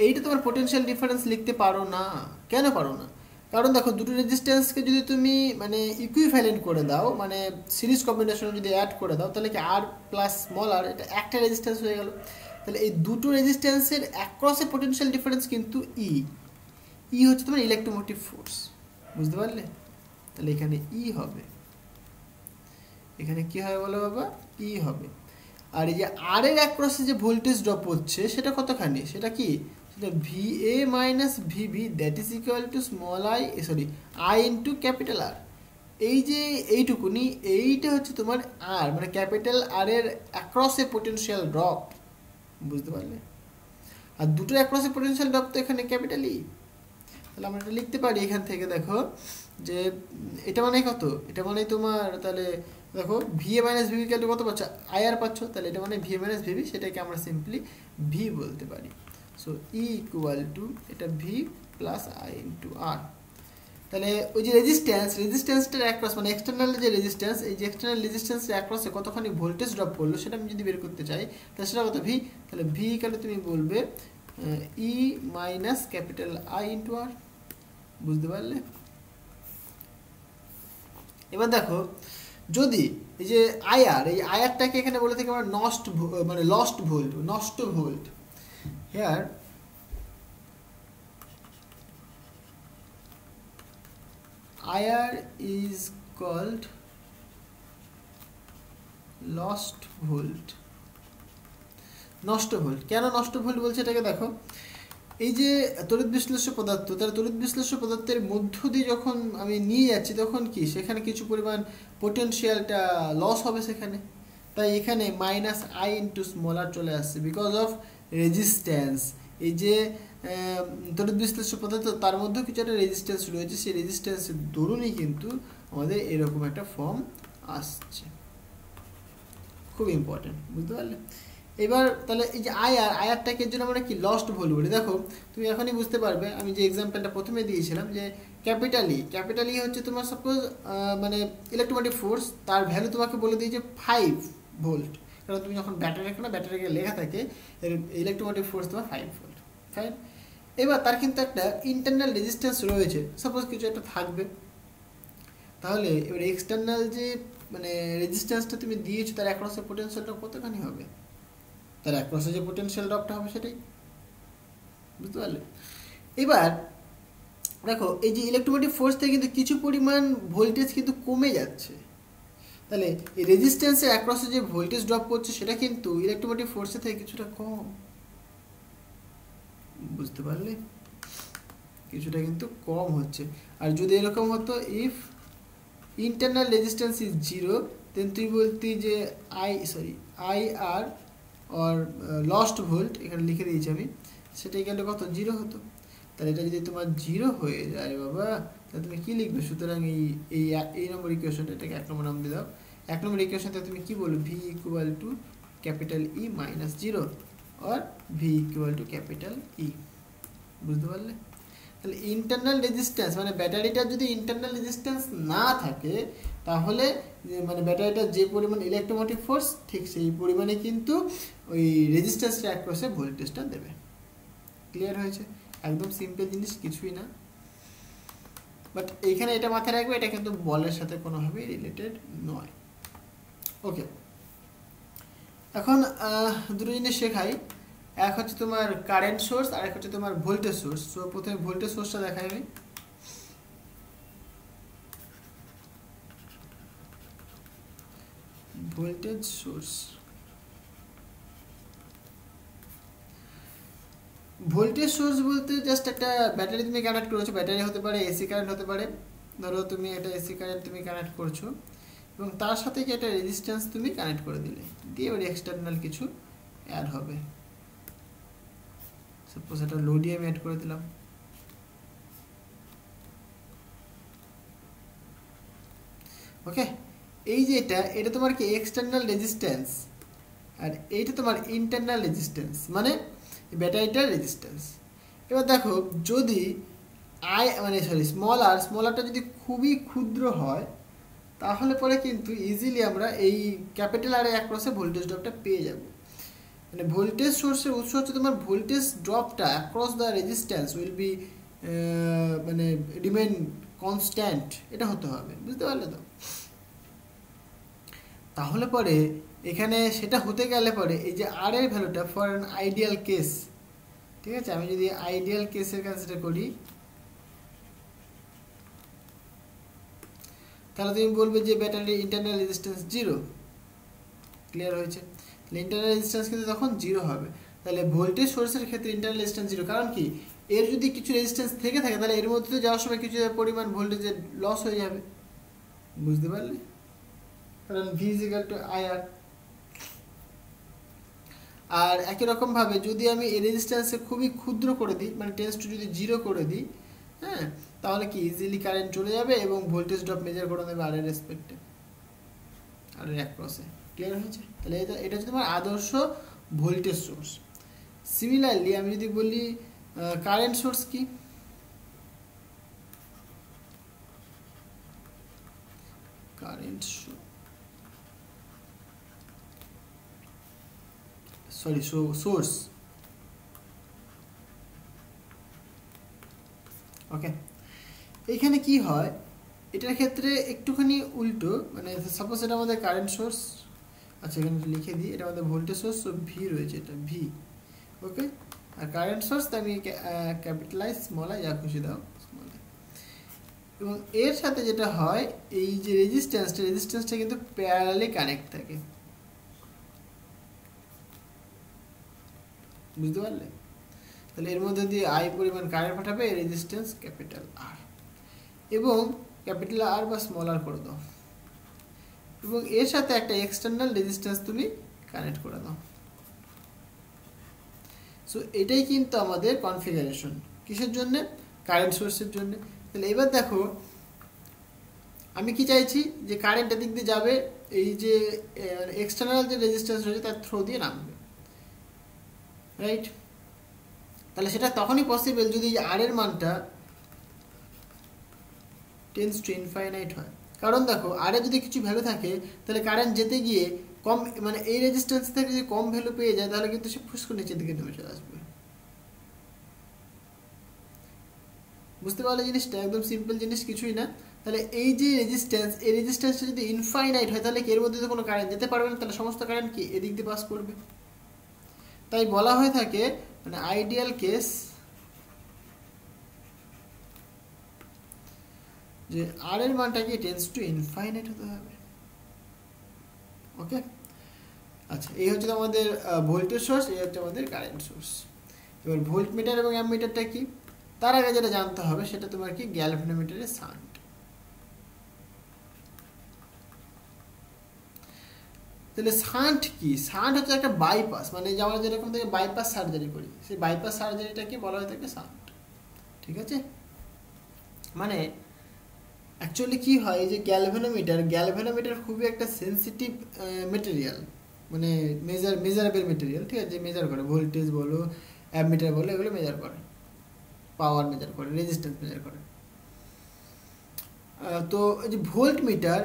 A: এইটা তোমার পোটেনশিয়াল ডিফারেন্স লিখতে পারো না, কেন পারো না? কারণ দেখো দুটো রেজিস্ট্যান্সকে যদি তুমি মানে ইকুইভ্যালেন্ট করে দাও, মানে সিরিজ কম্বিনেশন যদি অ্যাড করে দাও, তাহলে কি আর প্লাস স্মল আর এটা একটা রেজিস্ট্যান্স হয়ে গেল। তাহলে এই দুটো রেজিস্ট্যান্সের অ্যাক্রসে পোটেনশিয়াল ডিফারেন্স কিন্তু ই হচ্ছে তোমার ইলেকট্রোমোটিভ ফোর্স, বুঝতে পারলে? তাহলে এখানে ই হবে, এখানে কি হবে বলো বাবা, ই হবে। আর এই যে আর এর অ্যাক্রসে যে ভোল্টেজ ড্রপ হচ্ছে সেটা কতখানি, সেটা কি, সেটা V A minus VB that is equal to small I, sorry I into capital R. এই যে এইটুকুনি, এইটা হচ্ছে তোমার আর মানে ক্যাপিটাল আর এর অ্যাক্রসে পোটেনশিয়াল ড্রপ, বুঝতে পারলে? আর দুটো অ্যাক্রসে পোটেনশিয়াল ড্রপ তো এখানে ক্যাপিটাল ই। তাহলে আমরা এটা লিখতে পারি এখান থেকে, দেখো যে এটা মানে কত, এটা মানে তোমার, তাহলে দেখো ভি এ মাইনাস ভিবি ক্যালু কত পাচ্ছ, আই আর পাচ্ছ, তাহলে এটা মানে ভি এ মাইনাস ভিবি, সেটাকে আমরা সিম্পলি ভি বলতে পারি। সো ই ইকুয়াল টু এটা ভি প্লাস আই ইন্টু আর। তাহলে ওই যে রেজিস্ট্যান্সটার অ্যাক্রস মানে এক্সটার্নাল যে রেজিস্ট্যান্স, এই যে এক্সটার্নাল রেজিস্ট্যান্সের অ্যাক্রসে কতখানি ভোল্টেজ ড্রপ করলো সেটা আমি যদি বের করতে চাই, তাহলে সেটা কত ভি, তাহলে ভি কালে তুমি বলবে ই মাইনাস ক্যাপিটাল আই ইন্টু আর, বুঝতে পারলে? এবার দেখো যদি এই যে আইআর, এই আইআরটাকে এখানে বলে থাকি আমরা মানে লস্ট ভোল্ট, নষ্ট volt. Here IR is called lost volt, নষ্ট ভোল্ট। কেন নষ্ট ভোল্ট বলছে এটাকে দেখো, এই যে তড়িৎ বিশ্লেষ্য পদার্থ, তার তড়িৎ বিশ্লেষ্য পদার্থের মধ্য দিয়ে যখন আমি নিয়ে যাচ্ছি তখন কি সেখানে কিছু পরিমাণ পোটেনশিয়ালটা লস হবে সেখানে, তাই এখানে মাইনাস আই ইন্টু স্মলার চলে আসছে বিকজ অফ রেজিস্ট্যান্স। এই যে তড়িৎ বিশ্লেষ্য পদার্থ তার মধ্যেও কিছু একটা রেজিস্ট্যান্স রয়েছে, সেই রেজিস্ট্যান্সের দরুনই কিন্তু আমাদের এরকম একটা ফর্ম আসছে। খুব ইম্পর্টেন্ট, বুঝতে পারলে? এবার তাহলে এই যে আইআরটাকে জন্য আমরা কি লস্ট ভোল্ট বলি। দেখো তুমি এখনই বুঝতে পারবে, আমি যে এক্সাম্পলটা প্রথমে দিয়েছিলাম যে ক্যাপিটাল ই হচ্ছে তোমার সাপোজ মানে ইলেকট্রোম্যাগনেটিক ফোর্স, তার ভ্যালু তোমাকে বলে দিয়েছে 5 ভোল্ট, কারণ তুমি যখন ব্যাটারি রাখো না, ব্যাটারিকে লেখা থাকে ইলেকট্রোম্যাগনেটিক ফোর্স তোমার 5 ভোল্ট, ফাইন। এবার তার কিন্তু একটা ইন্টারনাল রেজিস্ট্যান্স রয়েছে, সাপোজ কিছু একটা থাকবে, তাহলে এবার এক্সটার্নাল যে মানে রেজিস্ট্যান্সটা তুমি দিয়েছো তার অ্যাক্রসের পোটেনশিয়ালটা কতখানি হবে, তার অ্যাক্রসে যে পোটেনশিয়াল ড্রপটা হবে সেটাই, বুঝতে পারলে? এবার দেখো এই যে ইলেকট্রোম্যাগনেটিক ফোর্স থেকে কিন্তু কিছু পরিমাণ ভোল্টেজ কিন্তু কমে যাচ্ছে, তাহলে এই রেজিস্ট্যান্সের অ্যাক্রসে যে ভোল্টেজ ড্রপ করছে সেটা কিন্তু ইলেকট্রোম্যাগনেটিক ফোর্সের থেকে কিছুটা কম, বুঝতে পারলে? কিছুটা কিন্তু কম হচ্ছে। আর যদি এরকম হতো ইফ ইন্টারনাল রেজিস্ট্যান্স ইজ 0, দেন তুই বলতি যে IR অর লস্ট ভোল্ট, এখানে লিখে দিয়েছি আমি, সেটা গেলে কত 0 হতো। তাহলে এটা যদি তোমার 0 হয়ে যায় বাবা, তাহলে তুমি কি লিখবে? সুতরাং এই নম্বর ইকুয়েশনটা, এটাকে 1 নম্বর নাম দিয়ে দাও। 1 নম্বর ইকুয়েশনটা তুমি কি বলবে? V equal to capital E minus 0 or V equal to capital E, বুঝতে পারলে? তাহলে ইন্টারনাল রেজিস্ট্যান্স মানে ব্যাটারিটার যদি ইন্টারনাল রেজিস্ট্যান্স না থাকে, তাহলে মানে ব্যাটারিটার যে পরিমাণ ইলেকট্রোমোটিভ ফোর্স ঠিক সেই পরিমাণে কিন্তু ওই রেজিস্ট্যান্সটা অ্যাক্রসে ভোল্টেজটা দেবে। ক্লিয়ার হয়েছে? একদম সিম্পল জিনিস, কিছুই না। বাট এইখানে এটা মাথায় রাখবে, এটা কিন্তু বলের সাথে কোনোভাবেই রিলেটেড নয়। ওকে, এখন দুটো জিনিস শেখাই, এক হচ্ছে তোমার কারেন্ট সোর্স আর এক হচ্ছে তোমার ভোল্টেজ সোর্স। সো প্রথমে ভোল্টেজ সোর্সটা দেখাই আমি। ভোল্টেজ সোর্স, ভোল্টেজ সোর্স বলতে জাস্ট একটা ব্যাটারি তুমি কানেক্ট করেছো, ব্যাটারি হতে পারে, এসি কারেন্ট হতে পারে। ধরো তুমি একটা এসি কারেন্ট তুমি কানেক্ট করছো এবং তার সাথে কি একটা রেজিস্ট্যান্স তুমি কানেক্ট করে দিলে, দিয়ে এবার এক্সটার্নাল কিছু অ্যাড হবে। সাপোজ একটা লোডই আমি অ্যাড করে দিলাম। ওকে, এই যে এটা তোমার কি এক্সটার্নাল রেজিস্ট্যান্স, আর এইটা তোমার ইন্টারনাল রেজিস্ট্যান্স, মানে ব্যাটারিটার রেজিস্ট্যান্স। এবার দেখো যদি স্মলারটা যদি খুবই ক্ষুদ্র হয়, তাহলে পরে কিন্তু ইজিলি আমরা এই ক্যাপিটাল আর অ্যাক্রসে ভোল্টেজ ড্রপটা পেয়ে যাব। মানে ভোল্টেজ সোর্সের উৎস হচ্ছে তোমার ভোল্টেজ ড্রপটা across the resistance will be মানে রিমেন কনস্ট্যান্ট, এটা হতে হবে, বুঝতে পারলে তো? তাহলে পরে এখানে সেটা হতে গেলে পরে এই যে আর এর ভ্যালুটা ফর অ্যান আইডিয়াল কেস, ঠিক আছে, আমি যদি আইডিয়াল কেসের কনসিডার করি, তাহলে তুমি বলবে যে ব্যাটারির ইন্টারনাল রেজিস্ট্যান্স 0। ক্লিয়ার হয়েছে? তাহলে ইন্টারনাল রেজিস্ট্যান্স কিন্তু তখন 0 হবে। তাহলে ভোল্টেজ সোর্সের ক্ষেত্রে ইন্টারনাল রেজিস্ট্যান্স 0, কারণ কি এর যদি কিছু রেজিস্ট্যান্স থেকে থাকে তাহলে এর মধ্যে যাওয়ার সময় কিছু পরিমাণ ভোল্টেজের লস হয়ে যাবে, বুঝতে পারলে? কারণ V = IR। আর একই রকমভাবে যদি আমি এই রেজিস্ট্যান্সে খুবই ক্ষুদ্র করে দিই, মানে টেন্স টু যদি 0 করে দিই, হ্যাঁ, তাহলে কি ইজিলি কারেন্ট চলে যাবে এবং ভোল্টেজ ড্রপ মেজার করে নেবে আর এর রেসপেক্টে, আর এর অ্যাক্রসে। ক্লিয়ার হয়েছে? তাহলে এটা হচ্ছে তোমার আদর্শ ভোল্টেজ সোর্স। সিমিলারলি আমি যদি বলি কারেন্ট সোর্স কি, কারেন্ট সোর্স, ওকে, এখানে কি হয় এটার ক্ষেত্রে একটুখানি উল্টো, মানে সাপোজ এটা আমাদের কারেন্ট সোর্স, আচ্ছা এখানে লিখে দিই, এটা আমাদের ভোল্টেজ সোর্স, তো ভি রয়েছে, এটা ভি, ওকে। আর কারেন্ট সোর্স আমি ক্যাপিটালাইজ স্মল আই, যা খুশি দাও স্মল আই। এবং এর সাথে যেটা হয়, এই যে রেজিস্ট্যান্সটা কিন্তু প্যারালালি কানেক্ট থাকে, বুঝতে পারলে? তাহলে এর মধ্যে দিয়ে আই পরিমাণ কারেন্ট পাঠাবে, রেজিস্ট্যান্স ক্যাপিটাল আর, এবং ক্যাপিটাল আর বা স্মল আর করে দাও, এবং এর সাথে একটা এক্সটার্নাল রেজিস্ট্যান্স তুমি কানেক্ট করে দাও। সো এটাই কিন্তু আমাদের কনফিগারেশন, কিসের জন্য? কারেন্ট সোর্সের জন্য। তাহলে এবার দেখো আমি কি চাইছি, যে কারেন্ট এদিক দিয়ে যাবে, এই যে এক্সটার্নাল যে রেজিস্ট্যান্স রয়েছে তার থ্রু দিয়ে নামবে, রাইট? তাহলে সেটা তখনই পসিবল যদি আর এর মানটা টেন্ডস টু ইনফাইনাইট হয়। কারণ দেখো আর এ যদি কিছু ভ্যালু থাকে, তাহলে কারেন্ট যেতে গিয়ে কম, মানে এই রেজিস্ট্যান্স থেকে যদি কম ভ্যালু পেয়ে যায়, তাহলে কিন্তু সে ফুসকো নিচের দিকে নেমে চলে আসবে। বুঝতে পারলে জিনিসটা? একদম সিম্পল জিনিস, কিছুই না। তাহলে এই যে রেজিস্ট্যান্স, এই রেজিস্ট্যান্সটা যদি ইনফাইনাইট হয়, তাহলে কি এর মধ্যে তো কোনো কারেন্ট যেতে পারবে না, তাহলে সমস্ত কারেন্ট কি এদিক দিয়ে পাস করবে। তাই বলা হয়ে থাকে, মানে আইডিয়াল কেস, যে আর এর মানটা কি টেন্ডস টু ইনফাইনাইট হতে হবে, ওকে। আচ্ছা, এই হচ্ছে আমাদের ভোল্টেজ সোর্স, এই হচ্ছে আমাদের কারেন্ট সোর্স। এবার ভোল্ট মিটার এবং অ্যামমিটারটা কি, তার আগে যেটা জানতে হবে সেটা তোমার কি, গ্যালভানোমিটারের শান্ট। তাহলে শান্ট কি? শান্ট হচ্ছে একটা বাইপাস, মানে যে আমরা যেরকম থেকে বাইপাস সার্জারি করি, সেই বাইপাস সার্জারিটাকে বলা হয়ে থাকে শান্ট, ঠিক আছে? মানে অ্যাকচুয়ালি কি হয়, যে গ্যালভানোমিটার খুবই একটা সেন্সিটিভ মেটেরিয়াল, মানে মেজারেবল মেটেরিয়াল, ঠিক আছে? যে মেজার করে, ভোল্টেজ বলো, অ্যামমিটার বলো, এগুলো মেজার করে, পাওয়ার মেজার করে, রেজিস্ট্যান্স মেজার করে। তো এই যে ভোল্ট মিটার,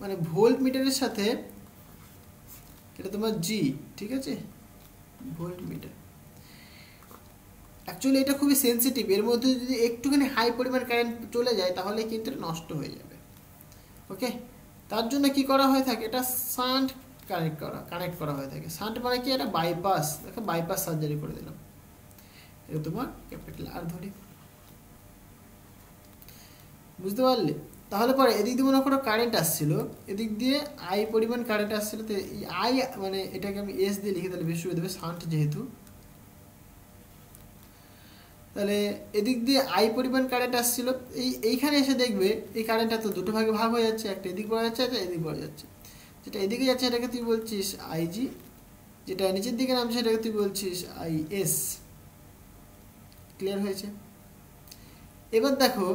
A: মানে ভোল্ট মিটারের সাথে এটা তোমার জি, ঠিক আছে? ভোল্ট মিটার অ্যাকচুয়ালি এটা খুবই সেন্সিটিভ, এর মধ্যে যদি একটুখানি হাই পরিমাণ কারেন্ট চলে যায়, তাহলে কিন্তু এটা নষ্ট হয়ে যাবে, ওকে। তার জন্য কি করা হয়ে থাকে, এটা শান্ট কানেক্ট করা হয়ে থাকে। শান্ট মানে কি, এটা বাইপাস, দেখো বাইপাস সার্জারি করে দিলাম, এটা তোমার ক্যাপিটাল আর ধরি, বুঝতে পারলে? তাহলে পরে এদিক দিয়ে মনে করো কারেন্ট আসছিল, এদিক দিয়ে আই পরিমাণ কারেন্ট আসছিল, তো এই আই, মানে এটাকে আমি এস দিয়ে লিখে তাহলে বেশি হয়ে দেবে, শান্ট যেহেতু। তাহলে এদিক দিয়ে আই পরিমাণ কারেন্ট আসছিল, এইখানে এসে দেখবে এই কারেন্টটা তো দুটো ভাগে ভাগ হয়ে যাচ্ছে, একটা এদিক পড়ে যাচ্ছে, একটা এদিক পড়ে যাচ্ছে। যেটা এদিকে যাচ্ছে এটাকে তুই বলছিস আইজি, যেটা নিচের দিকে নামছে এটাকে তুই বলছিস আই এস। ক্লিয়ার হয়েছে? এবার দেখো,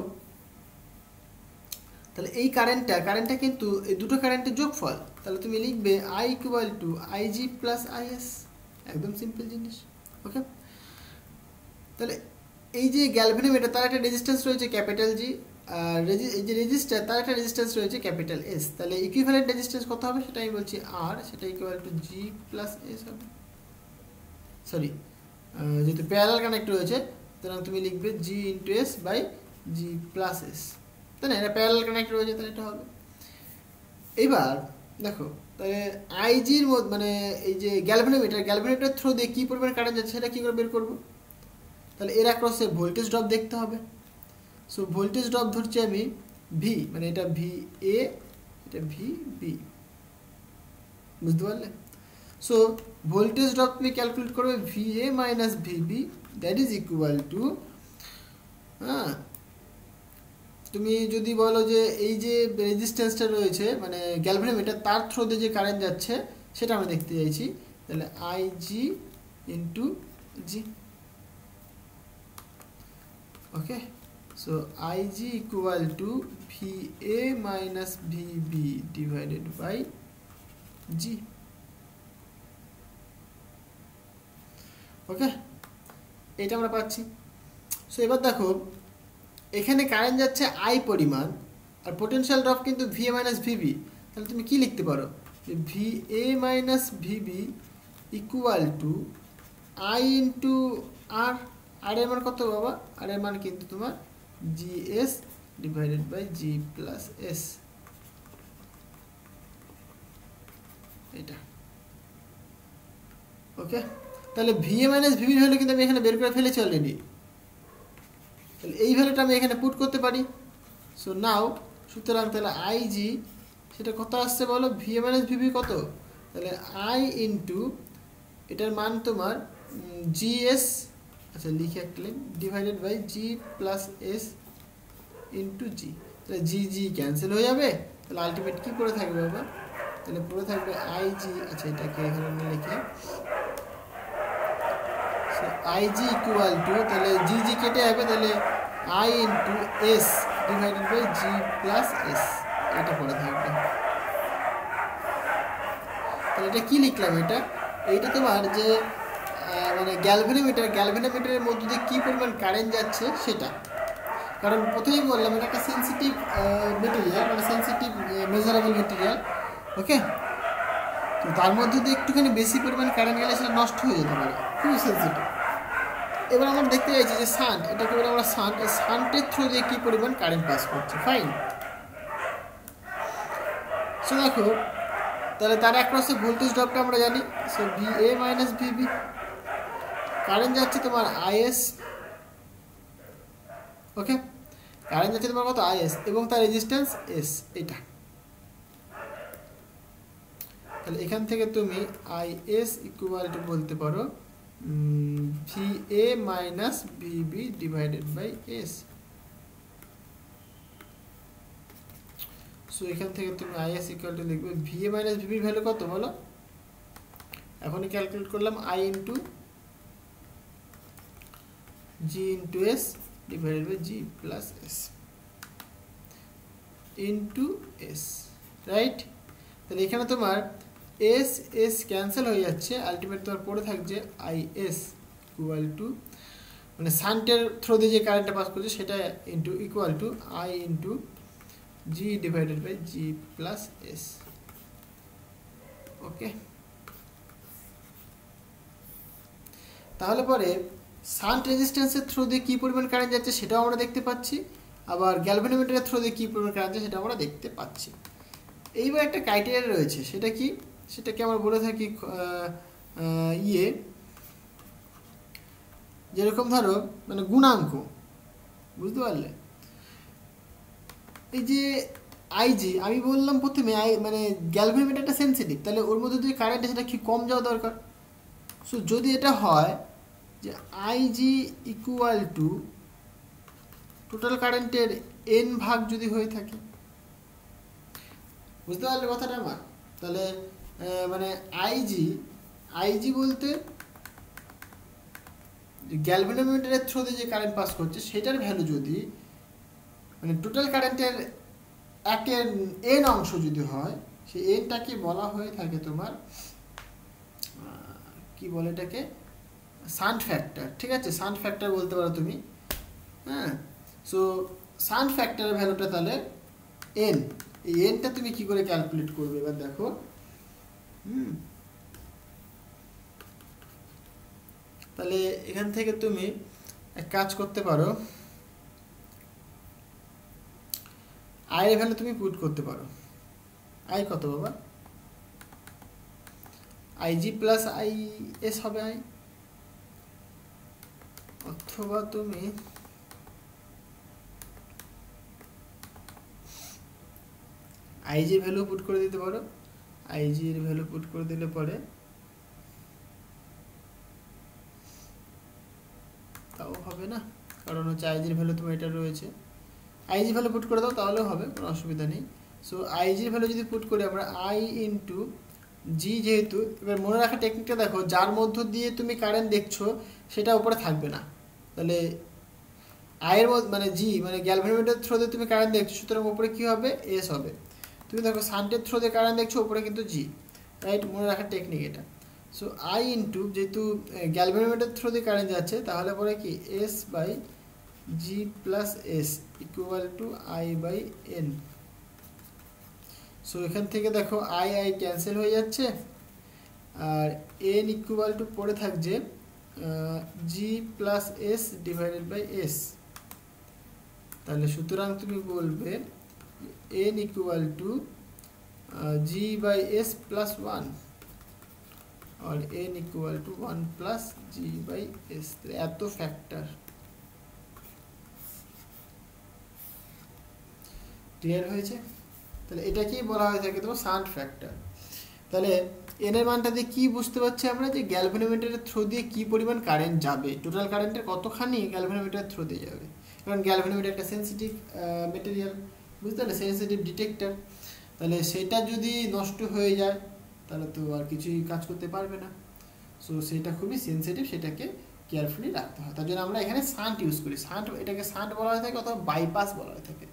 A: তাহলে এই কারেন্টটা কিন্তু এই দুটো কারেন্টের যোগফল, তাহলে তুমি লিখবে I equal to IG plus is, একদম সিম্পল জিনিস, ওকে। তাহলে এই যে গ্যালভানোমিটার, তার একটা রেজিস্ট্যান্স রয়েছে ক্যাপিটাল জি, আর এই যে রেজিস্টার, তার একটা রেজিস্ট্যান্স রয়েছে ক্যাপিটাল এস। তাহলে ইকুইভ্যালেন্ট রেজিস্ট্যান্স কত হবে, সেটা আমি বলছি আর, সেটা equal to G plus S হবে। সরি, যেহেতু প্যারালাল কানেক্ট রয়েছে, সুতরাং তুমি লিখবে G into S by G plus S, তাই না? এটা প্যারালাল কানেক্ট রয়েছে, তাহলে এটা হবে। এবার দেখো, তাহলে আইজির মধ্যে, মানে এই যে গ্যালভানোমিটার থ্রু দিয়ে কী পরিমাণ কারেন্ট যাচ্ছে, সেটা কী করে বের করবো? তাহলে এর অ্যাক্রসে ভোল্টেজ ড্রপ দেখতে হবে। সো ভোল্টেজ ড্রপ ধরছি আমি ভি, মানে এটা ভি এ, এটা ভি বি, বুঝতে পারলে? সো ভোল্টেজ ড্রপ তুমি ক্যালকুলেট করবে V A minus V B, that is equal to, হ্যাঁ, তুমি যদি বলো যে এই যে রেজিস্ট্যান্সটা রয়েছে, মানে গ্যালভানোমিটার, তার থ্রু দিয়ে যে কারেন্ট যাচ্ছে সেটা আমরা দেখতে চাইছি, তাহলে I G into G, okay. So I G equal to V A minus V B divided by G, okay, এটা আমরা পাচ্ছি। সো এবার দেখো, এখানে কারেন্ট যাচ্ছে আই পরিমাণ, আর পোটেনশিয়াল ড্রপ কিন্তু ভি এ মাইনাস ভিবি, তাহলে তুমি কি লিখতে পারো, যে V A minus V B equal to I into R, R এর মান কত বাবা, আর এর মান কিন্তু তোমার GS divided by G plus S, এটা ওকে। তাহলে ভিএ মাইনাস ভিবির ভ্যালু কিন্তু আমি এখানে বের করে ফেলেছি অলরেডি, তাহলে এই ভ্যালুটা আমি এখানে পুট করতে পারি। সো নাও, সুতরাং তাহলে আই জি সেটা কত আসছে বলো, ভিএ মাইনাস ভিবি কত, তাহলে আই ইন্টু এটার মান তোমার জিএস, আচ্ছা লিখে একটা লিখ, divided by G plus S into G, তাহলে জি জি ক্যান্সেল হয়ে যাবে, তাহলে আলটিমেট কি পড়ে থাকবে বাবা, তাহলে পড়ে থাকবে আই জি, আচ্ছা এটাকে এখানে লিখে আই জি ইকুয়াল টু, তাহলে জি জি কেটে যাবে, তাহলে I into S divided by G plus S, এটা পড়ে থাকবে। তাহলে এটা কি লিখলাম, এইটা তোমার যে মানে গ্যালভেনোমিটারের মধ্যে দিয়ে কী পরিমাণ কারেন্ট যাচ্ছে সেটা, কারণ প্রথমেই বললাম এটা একটা সেন্সিটিভ মেটেরিয়াল, মানে সেন্সিটিভ মেজারেবল মেটেরিয়াল, ওকে। তো তার মধ্যে দিয়ে একটুখানি বেশি পরিমাণ কারেন্ট গেলে সেটা নষ্ট হয়ে যেতে পারে, খুবই সেন্সিটিভ। এবার আমরা দেখতে চাইছি যে শান্ট, এটাকে বলে আমরা শান্ট, এই শান্টের থ্রু দিয়ে কী পরিমাণ কারেন্ট পাস করছে, ফাইন। সো দেখো, তাহলে তার অ্যাক্রসে ভোল্টেজ ড্রপটা আমরা জানি, so VA minus VB, current যাচ্ছে তোমার আইএস, ওকে, কারেন্ট যাচ্ছে তোমার কত আইএস, এবং তার রেজিস্ট্যান্স এস, এটা। তাহলে এখান থেকে তুমি আইএস ইকুয়াল টু বলতে পারো VA minus VB divided by S. So এখান থেকে তুমি আইএস ইকুয়াল টু লিখবে ভিএ মাইনাস ভিবির ভ্যালু কত বলো, এখনই ক্যালকুলেট করলাম, I into G into S divided by G plus S into S, right. তাহলে এখানে তোমার এস এস ক্যান্সেল হয়ে যাচ্ছে, আলটিমেট তোমার পড়ে থাকছে আই এস ইকুয়াল টু, মানে শান্টের থ্রু দিয়ে যে কারেন্টটা পাস করছে সেটা into equal to I into G divided by G plus S, okay. তাহলে পরে শান্ট রেজিস্ট্যান্সের থ্রু দিয়ে কী পরিমাণ কারেন্ট যাচ্ছে সেটাও আমরা দেখতে পাচ্ছি, আবার গ্যালভানোমিটারের থ্রু দিয়ে কী পরিমাণ কারেন্ট যাচ্ছে সেটা আমরা দেখতে পাচ্ছি। এইবার একটা ক্রাইটেরিয়া রয়েছে, সেটাকে আমরা বলে থাকি যেরকম ধরো মানে গুণাঙ্ক, বুঝতে পারলে, এই যে আইজি আমি বললাম প্রথমে মানে গ্যালভানোমিটারটা সেন্সিটিভ, তাহলে ওর মধ্যে যে কারেন্ট সেটা কি কম যাওয়া দরকার। সো যদি এটা হয় যে আইজি ইকুয়াল টু টোটাল কারেন্টের এন ভাগ যদি হয়ে থাকে, বুঝতে পারলে কথাটা আমার, তাহলে মানে আইজি বলতে গ্যালভানোমিটারের থ্রু দিয়ে যে কারেন্ট পাস করছে সেটার ভ্যালু যদি মানে টোটাল কারেন্টের একের এন অংশ যদি হয়, সেই এনটাকে বলা হয়ে থাকে তোমার কি বলে এটাকে শান্ট ফ্যাক্টর, ঠিক আছে, শান্ট ফ্যাক্টর বলতে পারো তুমি, হ্যাঁ। সো শান্ট ফ্যাক্টরের ভ্যালুটা তাহলে এন, এই এনটা তুমি কি করে ক্যালকুলেট করবে এবার দেখো, তাহলে এখান থেকে তুমি এক কাজ করতে পারো, আই ভ্যালু তুমি পুট করতে পারো, আই কত বাবা, আইজি প্লাস আই এস হবে আই, অথবা তুমি আইজির ভ্যালু পুট করে দিতে পারো, আইজির ভ্যালু পুট করে দিলে পরে তাও হবে না, কারণ হচ্ছে আইজির ভ্যালু তোমার এটা রয়েছে, আইজি ভ্যালু পুট করে দাও তাহলেও হবে, কোনো অসুবিধা নেই। সো আইজির ভ্যালু যদি পুট করি আমরা আই ইন্টু জি, যেহেতু এবার মনে রাখা টেকনিকটা দেখো, যার মধ্য দিয়ে তুমি কারেন্ট দেখছো সেটা উপরে থাকবে না, তাহলে আয়ের মধ্যে মানে জি মানে গ্যালভানোমিটারের থ্রু দিয়ে তুমি কারেন্ট দেখছো, সুতরাং উপরে কী হবে এস হবে। তুমি দেখো শান্টের থ্রু দিয়ে কারেন্ট দেখছো, উপরে কিন্তু জি, রাইট, মনে রাখার টেকনিক এটা। সো আই ইন্টু যেহেতু গ্যালভানোমিটারের থ্রু দিয়ে কারেন্ট যাচ্ছে, তাহলে পরে কি S by G plus S equal to I by N. So এখান থেকে দেখো আই ক্যান্সেল হয়ে যাচ্ছে, আর এন ইকুয়াল টু পড়ে থাকছে G plus S divided by S. তাহলে সুতরাং তুমি বলবে n equal to g/s plus 1 और n equal to 1 plus g/s, এত ফ্যাক্টর। ক্লিয়ার হয়েছে? তাহলে এটাকেই বলা হয়ে থাকে তোমার শান্ট ফ্যাক্টর। তাহলে n এর মানটা দিয়ে কি বুঝতে পারছি আমরা, যে গ্যালভানোমিটারের থ্রু দিয়ে কি পরিমাণ কারেন্ট যাবে, টোটাল কারেন্টের কতখানি গ্যালভানোমিটারের থ্রু দিয়ে যাবে। কারণ গ্যালভানোমিটার একটা সেন্সিটিভ মেটেরিয়াল, বুঝতে পারলে, সেন্সিটিভ ডিটেক্টর। তাহলে সেটা যদি নষ্ট হয়ে যায় তাহলে তো আর কিছুই কাজ করতে পারবে না। সো সেটা খুবই সেন্সিটিভ, সেটাকে কেয়ারফুলি রাখতে হয়। তার জন্য আমরা এখানে শান্ট ইউজ করি। শান্ট, এটাকে শান্ট বলা হয়ে থাকে অথবা বাইপাস বলা হয়ে থাকে।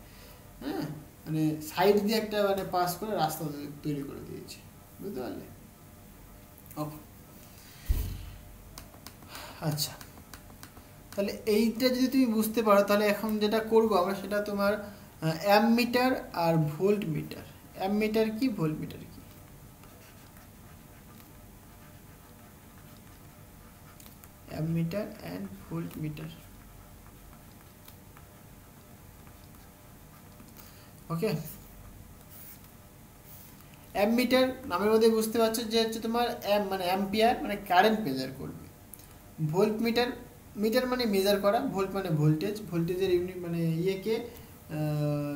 A: হ্যাঁ, মানে সাইড দিয়ে একটা মানে পাস করে রাস্তা তৈরি করে দিয়েছে, বুঝতে পারলে? ওকে, আচ্ছা, তাহলে এইটা যদি তুমি বুঝতে পারো তাহলে এখন যেটা করবো আমরা সেটা তোমার অ্যামমিটার আর ভোল্ট মিটার। অ্যামমিটার কি, ভোল্ট মিটার কি? Ammeter and volt metre. Okay, ammeter নামের মধ্যে বুঝতে পারছো যে হচ্ছে তোমার মানে অ্যাম্পিয়ার মানে কারেন্ট মেজার করবে। ভোল্ট মিটার, মিটার মানে মেজার করা, ভোল্ট মানে ভোল্টেজ, ভোল্টেজের ইউনিট মানে ইয়েকে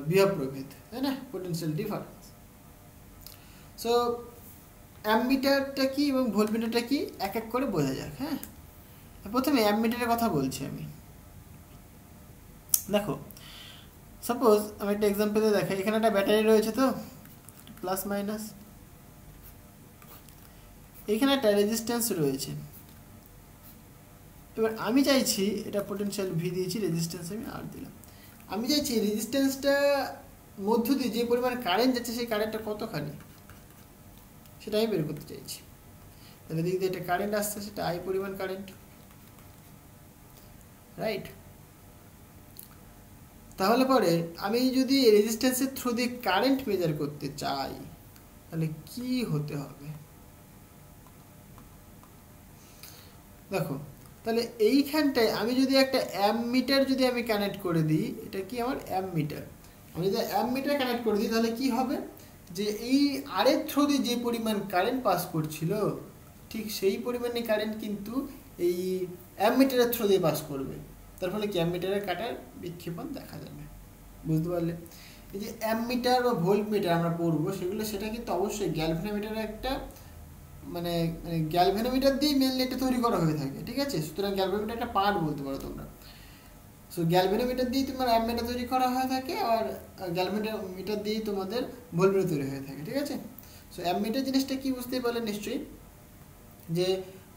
A: বিভব প্রভেদ, তাই না, পোটেনশিয়াল ডিফারেন্স। সো অ্যামমিটারটা কি এবং ভোল্ট মিটারটা কি এক এক করে বোঝা যাক। হ্যাঁ, প্রথমে অ্যামমিটারের কথা বলছি আমি। দেখো, সাপোজ আমি একটা এক্সাম্পল দেখাই। এখানে একটা ব্যাটারি রয়েছে, তো প্লাস মাইনাস, এখানে একটা রেজিস্ট্যান্স রয়েছে। এবার আমি চাইছি, এটা পোটেনশিয়াল ভি দিয়েছি, রেজিস্ট্যান্স আমি আর দিলাম। আমি চাইছি রেজিস্ট্যান্সটা মধ্য দিয়ে যে পরিমাণ কারেন্ট যাচ্ছে সেই কারেন্টটা কতখানি সেটা আমি বের করতে চাইছি। তাহলে দিক দিয়ে একটা কারেন্ট আসছে, সেটা আই পরিমাণ কারেন্ট, রাইট? তাহলে পরে আমি যদি রেজিস্ট্যান্সের থ্রু দিয়ে কারেন্ট মেজার করতে চাই তাহলে কি হতে হবে? দেখো, তাহলে এইখানটায় আমি যদি একটা অ্যামমিটার যদি আমি কানেক্ট করে দিই, এটা কি আমার অ্যামমিটার, আমি যদি অ্যামমিটার কানেক্ট করে দিই তাহলে কি হবে, যে এই আরের থ্রু দিয়ে যে পরিমাণ কারেন্ট পাস করছিল ঠিক সেই পরিমাণে কারেন্ট কিন্তু এই অ্যামমিটারের থ্রু দিয়ে পাস করবে। তার ফলে কি অ্যামমিটারের কাটার বিক্ষেপণ দেখা যাবে, বুঝতে পারলে? এই যে অ্যামমিটার বা ভোল্ট মিটার আমরা পড়বো সেগুলো, সেটা কিন্তু অবশ্যই গ্যালভানোমিটারের একটা মানে মানে গ্যালভানোমিটার দিয়ে মেনলি এটা তৈরি করা হয়ে থাকে, ঠিক আছে? সুতরাং গ্যালভানোমিটার একটা পার্ট বলতে পারো তোমরা। সো গ্যালভানোমিটার দিয়ে তোমার অ্যামমিটার তৈরি করা হয়ে থাকে, আর গ্যালভানোমিটার দিয়েই তোমাদের ভোল্টমিটার তৈরি হয়ে থাকে, ঠিক আছে? সো অ্যামমিটার জিনিসটা কি বুঝতেই পারলে নিশ্চয়ই, যে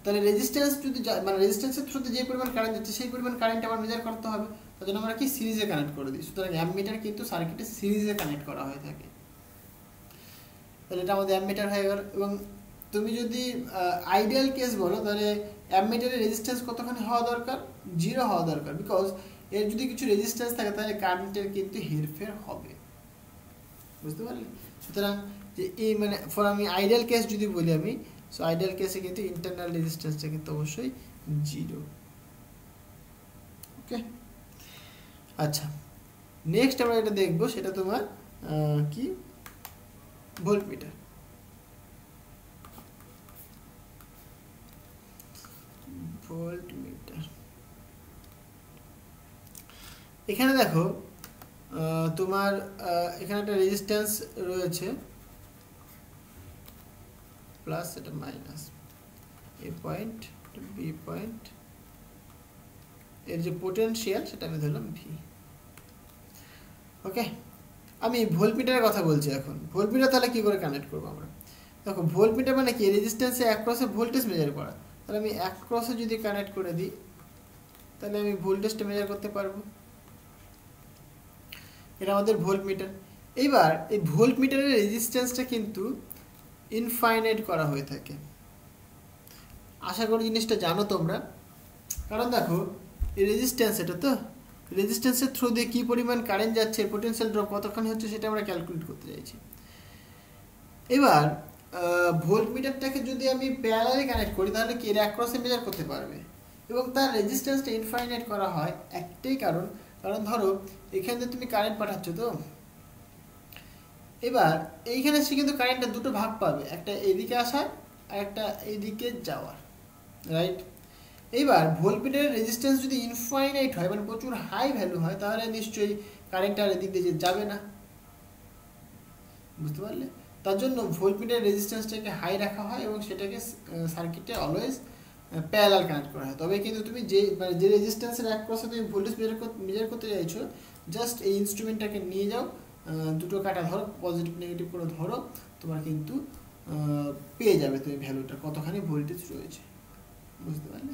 A: তাহলে রেজিস্ট্যান্স যদি মানে রেজিস্ট্যান্সের থ্রুতে যে পরিমাণ কারেন্ট যাচ্ছে সেই পরিমাণ কারেন্ট আবার মেজার করতে হবে। তার জন্য আমরা কি সিরিজে কানেক্ট করে দিই। সুতরাং অ্যামমিটার কিন্তু সার্কিটে সিরিজে কানেক্ট করা হয়ে থাকে। তাহলে এটা আমাদের অ্যামমিটার হয়ে গেল। এবং তুমি যদি আইডিয়াল কেস বলো তাহলে অ্যামমিটারের রেজিস্ট্যান্স কতখানি হওয়া দরকার? 0 হওয়া দরকার, বিকজ এর যদি কিছু রেজিস্ট্যান্স থাকে তাহলে কারেন্টের কিন্তু হেরফের হবে, বুঝতে পারলে? সুতরাং যে এই মানে ফর আমি আইডিয়াল কেস যদি বলি আমি, সো আইডিয়াল কেসে কিন্তু ইন্টারনাল রেজিস্ট্যান্সটা কিন্তু অবশ্যই 0। ওকে, আচ্ছা, নেক্সট আমরা এটা দেখবো, সেটা তোমার কি, ভোল্টমিটার। ভোল্টমিটার, এখানে দেখো তোমার এখানে একটা রেজিস্ট্যান্স রয়েছে প্লাস, এটা মাইনাস, এ পয়েন্ট বি পয়েন্ট, এর যে পোটেনশিয়াল সেটা আমি ধরলাম ভি। ওকে, আমি ভোল্টমিটারের কথা বলছি এখন। ভোল্টমিটার তাহলে কি করে কানেক্ট করবো আমরা? দেখো, ভোল্টমিটার মানে কি, রেজিস্ট্যান্সে অ্যাক্রসে ভোল্টেজ মেজার করা। তাহলে আমি অ্যাক্রসে যদি কানেক্ট করে দিই তাহলে আমি ভোল্টেজটা মেজার করতে পারবো। এটা আমাদের ভোল্টমিটার। এইবার এই ভোল্টমিটারের রেজিস্ট্যান্সটা কিন্তু ইনফাইনাইট করা হয়ে থাকে। আশা করি জিনিসটা জানো তোমরা, কারণ দেখো এই রেজিস্ট্যান্স, এটা তো রেজিস্ট্যান্সের থ্রু দিয়ে কী পরিমাণ কারেন্ট যাচ্ছে, পোটেনশিয়াল ড্রপ কতখানি হচ্ছে সেটা আমরা ক্যালকুলেট করতে চাইছি। এবার ভোল্টমিটারটাকে যদি আমি প্যারালালি কানেক্ট করি তাহলে কি এর অ্যাক্রসে মেজার করতে পারবে, এবং তার রেজিস্ট্যান্সটা ইনফাইনাইট করা হয় একটাই কারণ, কারণ ধরো এখানে তুমি কারেন্ট পাঠাচ্ছ, তো এবার এইখানে সে কিন্তু কারেন্টটা দুটো ভাগ পাবে, একটা এদিকে আসার আর একটা এইদিকে যাওয়ার, রাইট? এইবার ভোল্টমিটারের রেজিস্ট্যান্স যদি ইনফাইনাইট হয়, মানে প্রচুর হাই ভ্যালু হয়, তাহলে নিশ্চয়ই কারেন্ট আর এদিক দিয়ে যাবে না, বুঝতে পারলে? তার জন্য ভোল্টমিটারের রেজিস্ট্যান্সটাকে হাই রাখা হয় এবং সেটাকে সার্কিটে অলওয়েজ প্যারালাল কানেক্ট করা হয়। তবে কিন্তু তুমি মানে যে রেজিস্ট্যান্সের অ্যাক্রসে তুমি ভোল্টেজ মেজার করতে চাইছো, জাস্ট এই ইনস্ট্রুমেন্টটাকে নিয়ে যাও, দুটো কাটা ধরো, পজিটিভ নেগেটিভ করে ধরো, তোমার কিন্তু পেয়ে যাবে তুমি ভ্যালুটা কতখানি ভোল্টেজ রয়েছে, বুঝতে পারলে?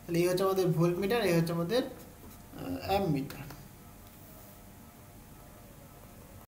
A: তাহলে এই হচ্ছে আমাদের ভোল্টমিটার, এই হচ্ছে আমাদের অ্যামমিটার।